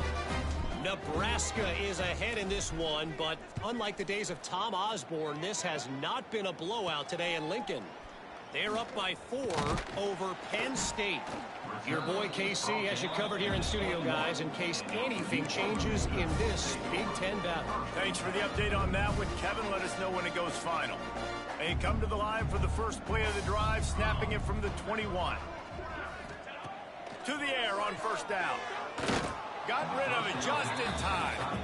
Speaker 5: Nebraska is ahead in this one, but unlike the days of Tom Osborne, this has not been a blowout today in Lincoln. They're up by 4 over Penn State. Your boy KC has you covered here in studio, guys, in case anything changes in this Big Ten battle.
Speaker 2: Thanks for the update on that one, Kevin. Let us know when it goes final. They come to the line for the first play of the drive, snapping it from the 21. To the air on first down. Got rid of it just in time.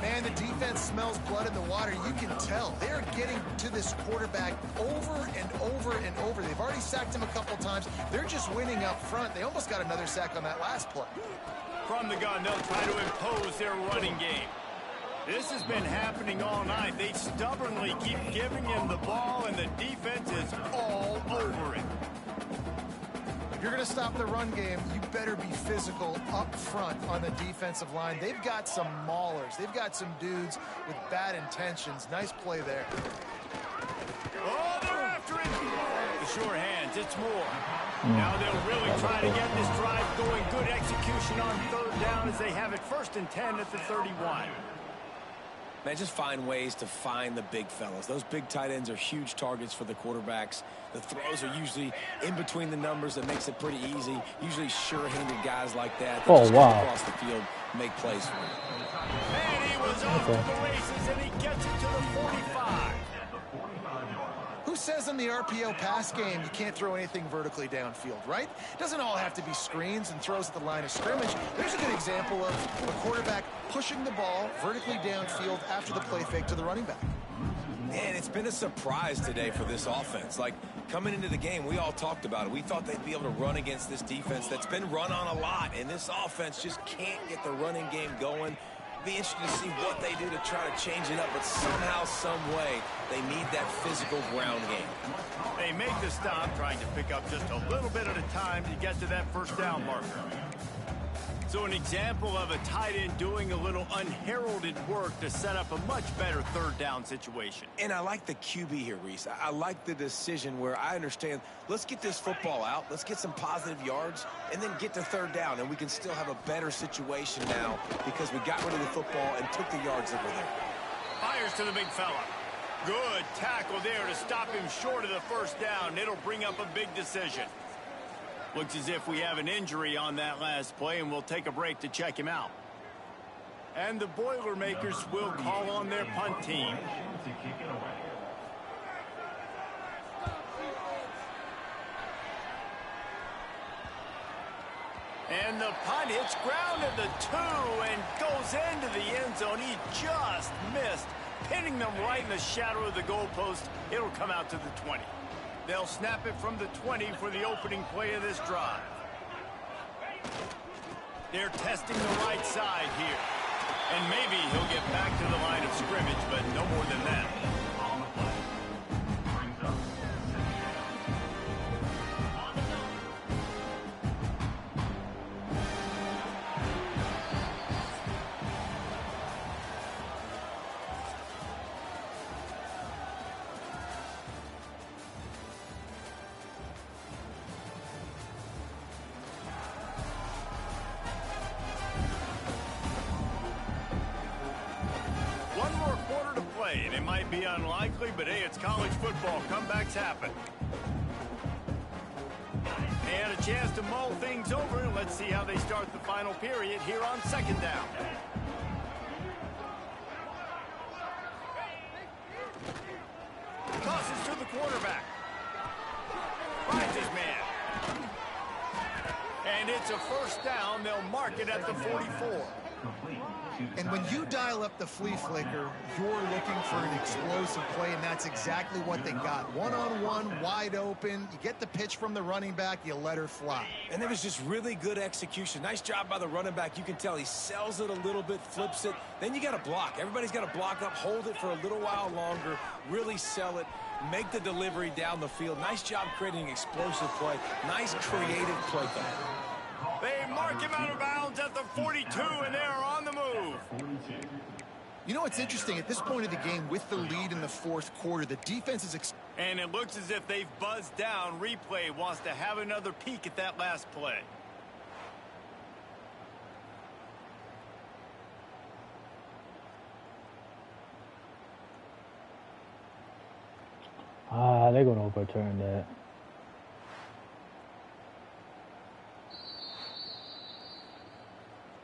Speaker 4: Man, the defense smells blood in the water. You can tell. They're getting to this quarterback over and over and over. They've already sacked him a couple times. They're just winning up front. They almost got another sack on that last play.
Speaker 2: From the gun, they'll try to impose their running game. This has been happening all night. They stubbornly keep giving him the ball, and the defense is all over it.
Speaker 4: If you're going to stop the run game, you better be physical up front on the defensive line. They've got some maulers. They've got some dudes with bad intentions. Nice play there.
Speaker 2: Oh, they're after it. The sure hands, it's more. Now they'll really try to get this drive going. Good execution on 3rd down as they have it 1st and 10 at the 31.
Speaker 3: Man, just find ways to find the big fellas. Those big tight ends are huge targets for the quarterbacks. The throws are usually in between the numbers. That makes it pretty easy. Usually sure-handed guys like that.
Speaker 1: Oh,
Speaker 3: just
Speaker 1: wow.
Speaker 3: Across the field, make plays for him.
Speaker 2: And he was off to the races, and he gets it to the 45.
Speaker 4: Who says in the RPO pass game you can't throw anything vertically downfield, right? It doesn't all have to be screens and throws at the line of scrimmage. There's a good example of a quarterback pushing the ball vertically downfield after the play fake to the running back.
Speaker 3: Man, it's been a surprise today for this offense. Like, coming into the game, we all talked about it. We thought they'd be able to run against this defense that's been run on a lot, and this offense just can't get the running game going. Be interested to see what they do to try to change it up, but somehow, some way, they need that physical ground game.
Speaker 2: They make the stop, trying to pick up just a little bit at a time to get to that first down marker. So an example of a tight end doing a little unheralded work to set up a much better third down situation.
Speaker 3: And I like the QB here, Reese. I like the decision where I understand, let's get this football out, let's get some positive yards, and then get to third down, and we can still have a better situation now because we got rid of the football and took the yards over there.
Speaker 2: Fires to the big fella. Good tackle there to stop him short of the first down. It'll bring up a big decision. Looks as if we have an injury on that last play, and we'll take a break to check him out. And the Boilermakers will call on their punt team. And the punt hits ground at the 2 and goes into the end zone. He just missed, pinning them right in the shadow of the goalpost. It'll come out to the 20. They'll snap it from the 20 for the opening play of this drive. They're testing the right side here. And maybe he'll get back to the line of scrimmage, but no more than that. And it might be unlikely, but hey, it's college football. Comebacks happen. And a chance to mull things over. Let's see how they start the final period here on second down. Tosses to the quarterback. Finds his man. And it's a first down. They'll mark it at the 44.
Speaker 4: And when you dial up the flea flicker, you're looking for an explosive play, and that's exactly what they got. One-on-one, wide open. You get the pitch from the running back, you let her fly.
Speaker 3: And it was just really good execution. Nice job by the running back. You can tell he sells it a little bit, flips it. Then you got to block. Everybody's got to block up, hold it for a little while longer, really sell it, make the delivery down the field. Nice job creating an explosive play. Nice creative play call.
Speaker 2: They mark him out of bounds at the 42, and they're on the move.
Speaker 4: You know what's interesting? At this point of the game, with the lead in the fourth quarter, the defense is...
Speaker 2: And it looks as if they've buzzed down. Replay wants to have another peek at that last play.
Speaker 1: They're going to overturn that.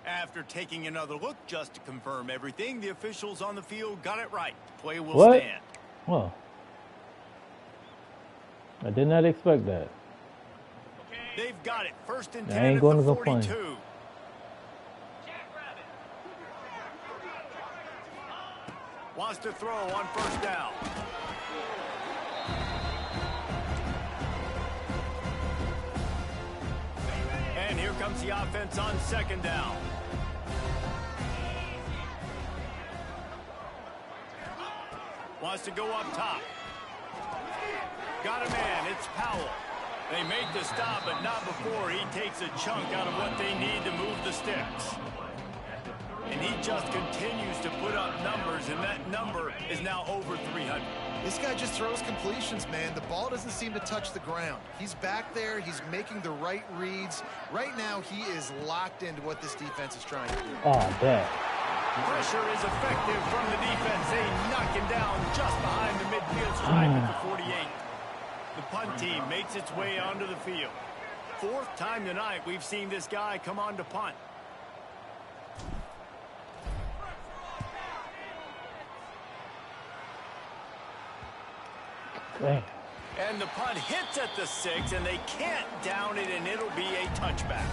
Speaker 2: After taking another look just to confirm everything, the officials on the field got it right. The play will stand.
Speaker 1: Well, I did not expect that.
Speaker 2: They've got it. First and 10
Speaker 1: I ain't
Speaker 2: at
Speaker 1: going
Speaker 2: the
Speaker 1: to
Speaker 2: 42.
Speaker 1: complain.
Speaker 2: Wants to throw on first down. And here comes the offense on second down. Wants to go up top. Got a man. It's Powell. They make the stop, but not before he takes a chunk out of what they need to move the sticks. And he just continues to put up numbers, and that number is now over 300.
Speaker 4: This guy just throws completions, man. The ball doesn't seem to touch the ground. He's back there. He's making the right reads. Right now, he is locked into what this defense is trying to do.
Speaker 1: Oh, that.
Speaker 2: Pressure is effective from the defense. They knock him down just behind the midfield stripe at the 48. The punt team makes its way onto the field. Fourth time tonight we've seen this guy come on to punt.
Speaker 1: Dang.
Speaker 2: And the punt hits at the 6, and they can't down it, and it'll be a touchback.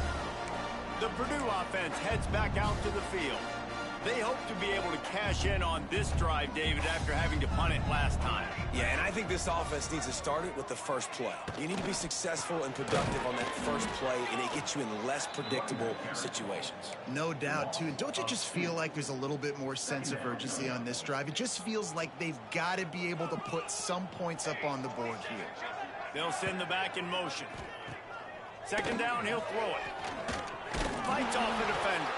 Speaker 2: The Purdue offense heads back out to the field. They hope to be able to cash in on this drive, David, after having to punt it last time.
Speaker 3: Yeah, and I think this offense needs to start it with the first play. You need to be successful and productive on that first play, and it gets you in less predictable situations.
Speaker 4: No doubt, too. And don't you just feel like there's a little bit more sense of urgency on this drive? It just feels like they've got to be able to put some points up on the board here.
Speaker 2: They'll send the back in motion. Second down, he'll throw it. Fights off the defender.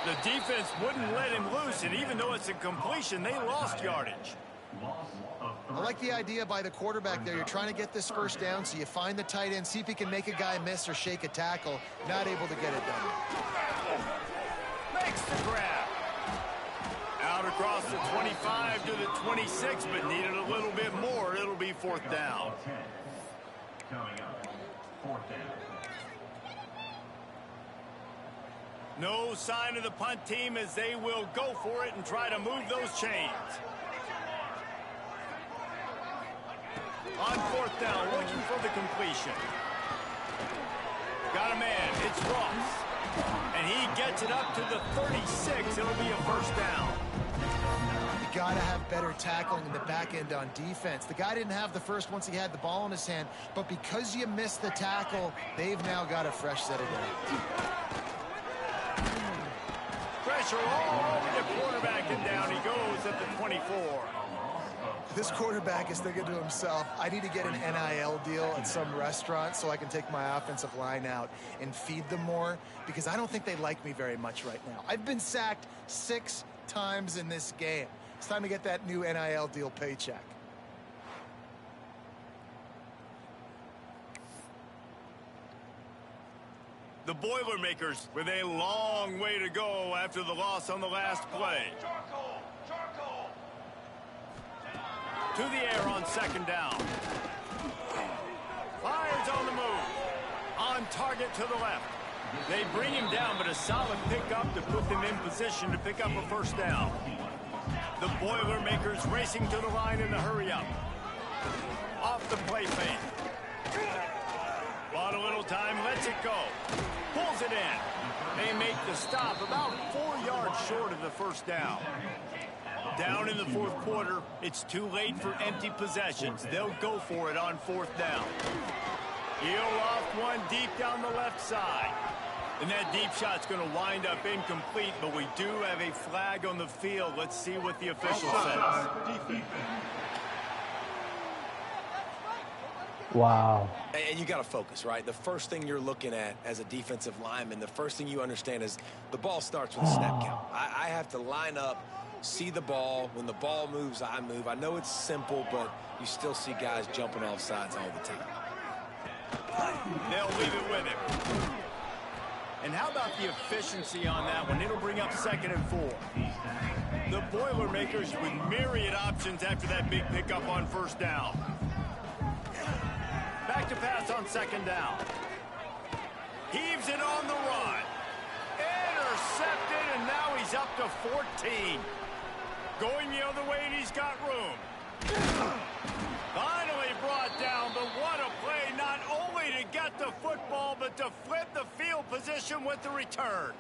Speaker 2: The defense wouldn't let him loose, and even though it's a completion, they lost yardage.
Speaker 4: I like the idea by the quarterback there. You're trying to get this first down, so you find the tight end, see if he can make a guy miss or shake a tackle. Not able to get it done.
Speaker 2: Makes the grab. Out across the 25 to the 26, but needed a little bit more. It'll be fourth down.
Speaker 6: Coming up, fourth down.
Speaker 2: No sign of the punt team as they will go for it and try to move those chains. On fourth down, looking for the completion. Got a man, it's Ross. And he gets it up to the 36. It'll be a first down.
Speaker 4: You got to have better tackling in the back end on defense. The guy didn't have the first once he had the ball in his hand, but because you missed the tackle, they've now got a fresh set of downs.
Speaker 2: Pressure all over the quarterback, and down he goes at the 24.
Speaker 4: This quarterback is thinking to himself, I need to get an NIL deal at some restaurant so I can take my offensive line out and feed them more, because I don't think they like me very much right now. I've been sacked 6 times in this game. It's time to get that new NIL deal paycheck.
Speaker 2: The Boilermakers with a long way to go after the loss on the last play. To the air on second down. Fires on the move. On target to the left. They bring him down, but a solid pickup to put them in position to pick up a first down. The Boilermakers racing to the line in the hurry-up. Off the play fake. Bought a little time, lets it go. Pulls it in. They make the stop about 4 yards short of the first down. Down in the fourth quarter, it's too late for empty possessions. They'll go for it on fourth down. He'll off one deep down the left side. And that deep shot's going to wind up incomplete, but we do have a flag on the field. Let's see what the official says.
Speaker 1: Wow.
Speaker 3: And you got to focus, right? The first thing you're looking at as a defensive lineman, the first thing you understand is the ball starts with a snap count. I have to line up, see the ball. When the ball moves, I move. I know it's simple, but you still see guys jumping off sides all the time.
Speaker 2: They'll leave it with him. And how about the efficiency on that one? It'll bring up 2nd and 4. The Boilermakers with myriad options after that big pickup on first down. Back to pass on second down. Heaves it on the run. Intercepted, and now he's up to 14. Going the other way, and he's got room. Finally brought down, but what a play, not only to get the football, but to flip the field position with the return.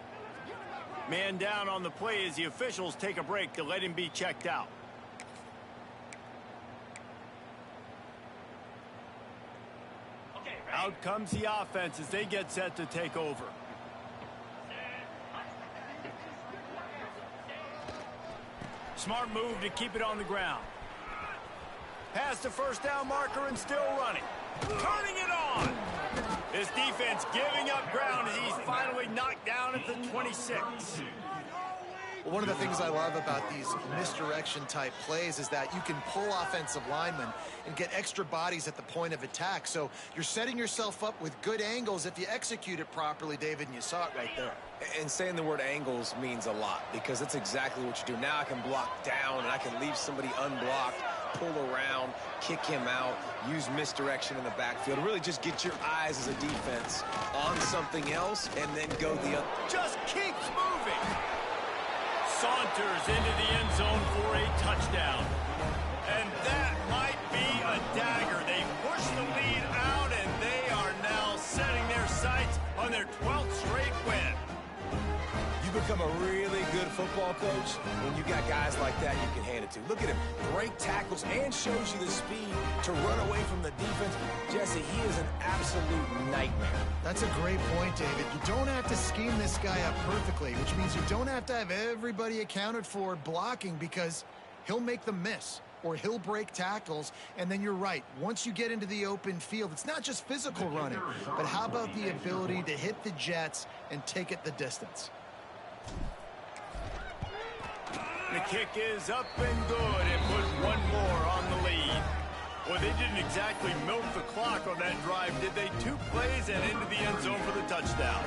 Speaker 2: Man down on the play as the officials take a break to let him be checked out. Out comes the offense as they get set to take over. Smart move to keep it on the ground. Past the first down marker and still running. Turning it on. This defense giving up ground as he's finally knocked down at the 26.
Speaker 4: Well, one of the things I love about these misdirection type plays is that you can pull offensive linemen and get extra bodies at the point of attack. So you're setting yourself up with good angles if you execute it properly, David, and you saw it right there.
Speaker 3: And saying the word angles means a lot, because that's exactly what you do. Now I can block down, and I can leave somebody unblocked, pull around, kick him out, use misdirection in the backfield. Really just get your eyes as a defense on something else and then go the other.
Speaker 2: Just keeps moving. Saunters into the end zone for a touchdown. And that might be a dagger. They push
Speaker 3: football coach, when you got guys like that you can hand it to. Look at him, break tackles and shows you the speed to run away from the defense. Jesse, he is an absolute nightmare.
Speaker 4: That's a great point, David. You don't have to scheme this guy up perfectly, which means you don't have to have everybody accounted for blocking, because he'll make them miss or he'll break tackles. And then you're right, once you get into the open field, it's not just physical running, but how about the ability to hit the jets and take it the distance?
Speaker 2: The kick is up and good, and put one more on the lead. Well, they didn't exactly milk the clock on that drive, did they? 2 plays and into the end zone for the touchdown.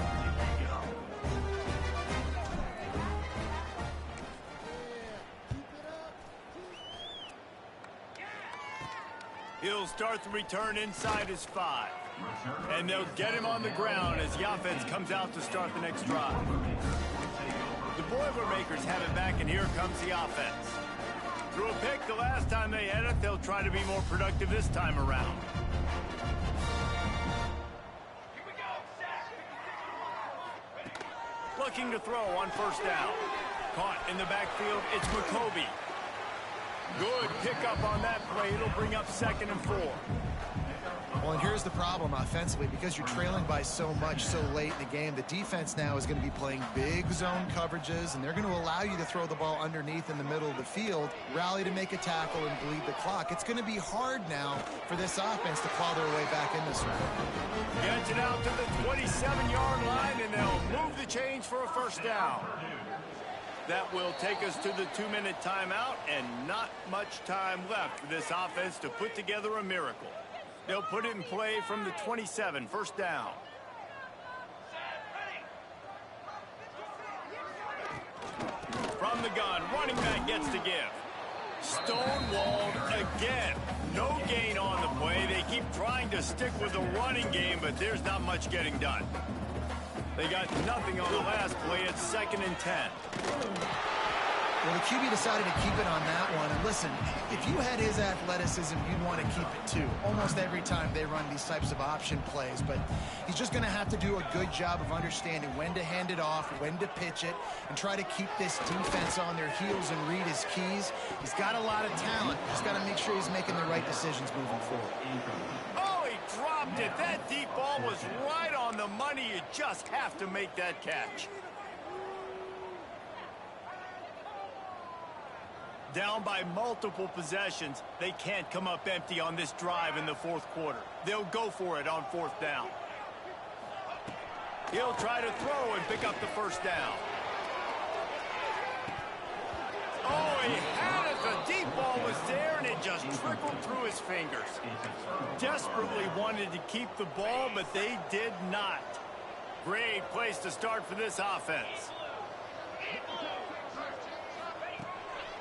Speaker 2: He'll start the return inside his 5. And they'll get him on the ground as the offense comes out to start the next drive. The Boilermakers have it back, and here comes the offense. Threw a pick the last time they had it. They'll try to be more productive this time around. Looking to throw on first down. Caught in the backfield, it's McCoby. Good pickup on that play. It'll bring up 2nd and 4.
Speaker 4: Well, and here's the problem offensively. Because you're trailing by so much so late in the game, the defense now is going to be playing big zone coverages, and they're going to allow you to throw the ball underneath in the middle of the field, rally to make a tackle, and bleed the clock. It's going to be hard now for this offense to claw their way back in this one.
Speaker 2: Gets it out to the 27-yard line, and they'll move the change for a first down. That will take us to the 2-minute timeout, and not much time left for this offense to put together a miracle. They'll put it in play from the 27, first down. From the gun, running back gets to give. Stonewalled again. No gain on the play. They keep trying to stick with the running game, but there's not much getting done. They got nothing on the last play. It's 2nd and 10.
Speaker 4: Well, the QB decided to keep it on that one. And listen, if you had his athleticism, you'd want to keep it too. Almost every time they run these types of option plays. But he's just going to have to do a good job of understanding when to hand it off, when to pitch it, and try to keep this defense on their heels and read his keys. He's got a lot of talent. He's got to make sure he's making the right decisions moving forward.
Speaker 2: Oh, he dropped it. That deep ball was right on the money. You just have to make that catch. Down by multiple possessions, they can't come up empty on this drive in the 4th quarter. They'll go for it on 4th down. He'll try to throw and pick up the first down. Oh, he had it. The deep ball was there, and it just trickled through his fingers. Desperately wanted to keep the ball, but they did not. Great place to start for this offense.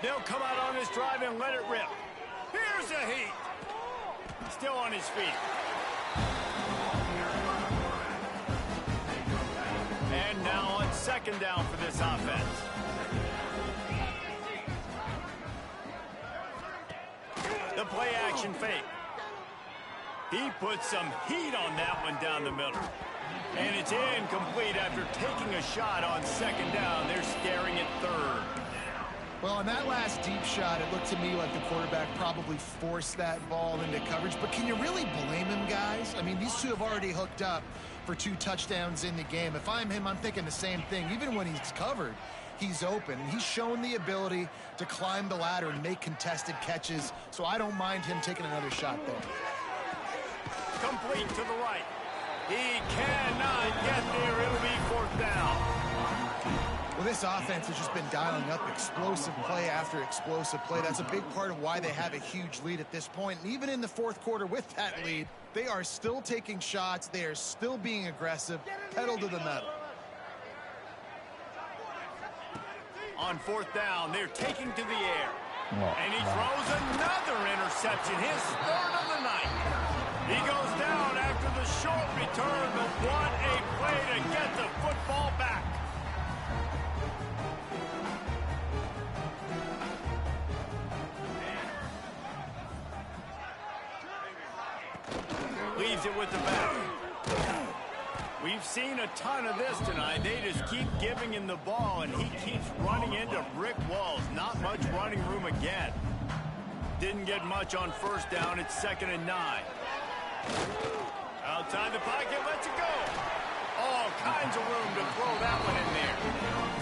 Speaker 2: They'll come out on this drive and let it rip. Here's a heat. Still on his feet. And now on 2nd down for this offense. The play action fake. He put some heat on that one down the middle. And it's incomplete after taking a shot on 2nd down. They're staring at 3rd.
Speaker 4: Well, on that last deep shot, it looked to me like the quarterback probably forced that ball into coverage. But can you really blame him, guys? I mean, these two have already hooked up for 2 touchdowns in the game. If I'm him, I'm thinking the same thing. Even when he's covered, he's open. He's shown the ability to climb the ladder and make contested catches, so I don't mind him taking another shot there.
Speaker 2: Complete to the right. He cannot get there. It'll be 4th down.
Speaker 4: Well, this offense has just been dialing up explosive play after explosive play. That's a big part of why they have a huge lead at this point. And even in the 4th quarter with that lead, they are still taking shots. They are still being aggressive, pedal to the metal.
Speaker 2: On 4th down, they're taking to the air. And he throws another interception, his 3rd of the night. He goes down after the short return, but what a play to get the football back. Leaves it with the back. We've seen a ton of this tonight. They just keep giving him the ball, and he keeps running into brick walls. Not much running room again. Didn't get much on first down. It's 2nd and 9. Outside the pocket, lets it go. All kinds of room to throw that one in there.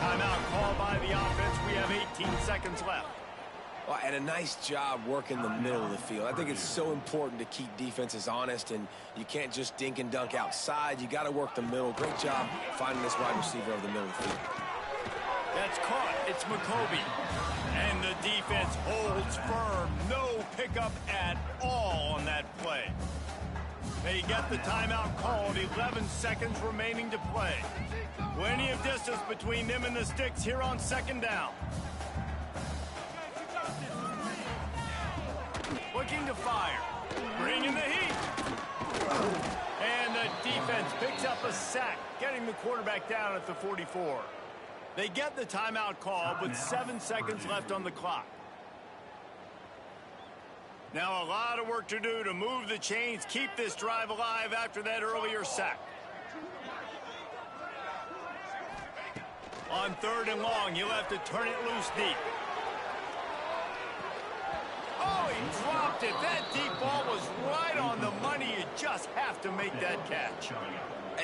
Speaker 2: Timeout called by the offense. We have 18 seconds left.
Speaker 3: Well, and a nice job working the middle of the field. I think it's so important to keep defenses honest, and you can't just dink and dunk outside. You got to work the middle. Great job finding this wide receiver over the middle of the field.
Speaker 2: That's caught. It's McCoby. And the defense holds firm. No pickup at all on that play. They get the timeout called. 11 seconds remaining to play. Plenty of distance between them and the sticks here on 2nd down. Looking to fire. Bringing the heat. And the defense picks up a sack, getting the quarterback down at the 44. They get the timeout call with 7 seconds left on the clock. Now a lot of work to do to move the chains, keep this drive alive after that earlier sack. On 3rd and long, you'll have to turn it loose deep. Oh, he dropped it. That deep ball was right on the money. You just have to make that catch.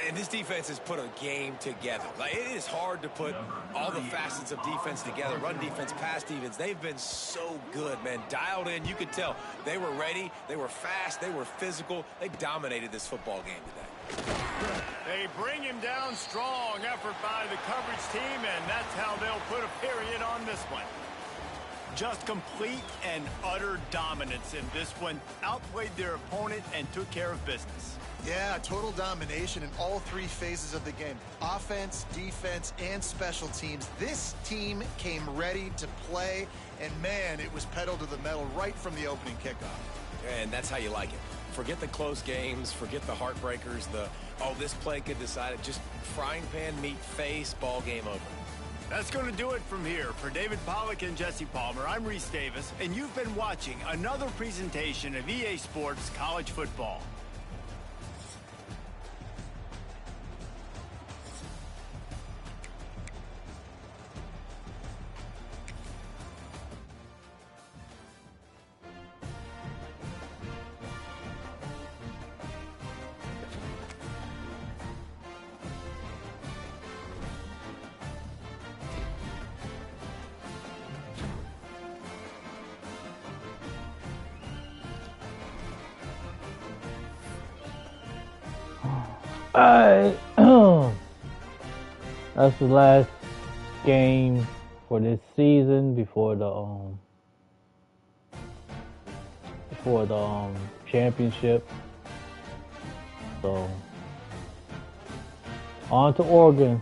Speaker 3: And this defense has put a game together. Like, it is hard to put all the facets of defense together. Run defense, pass defense. They've been so good, man. Dialed in. You could tell they were ready. They were fast. They were physical. They dominated this football game today.
Speaker 2: They bring him down. Strong effort by the coverage team, and that's how they'll put a period on this one. Just complete and utter dominance in this one. Outplayed their opponent and took care of business.
Speaker 4: Yeah, total domination in all 3 phases of the game. Offense, defense, and special teams. This team came ready to play, and man, it was pedal to the metal right from the opening kickoff.
Speaker 3: And that's how you like it. Forget the close games, forget the heartbreakers, this play could decide it. Just frying pan, meat face, ball game over.
Speaker 2: That's going to do it from here. For David Pollack and Jesse Palmer, I'm Reese Davis, and you've been watching another presentation of EA Sports College Football.
Speaker 1: That's the last game for this season before the championship. So on to Oregon.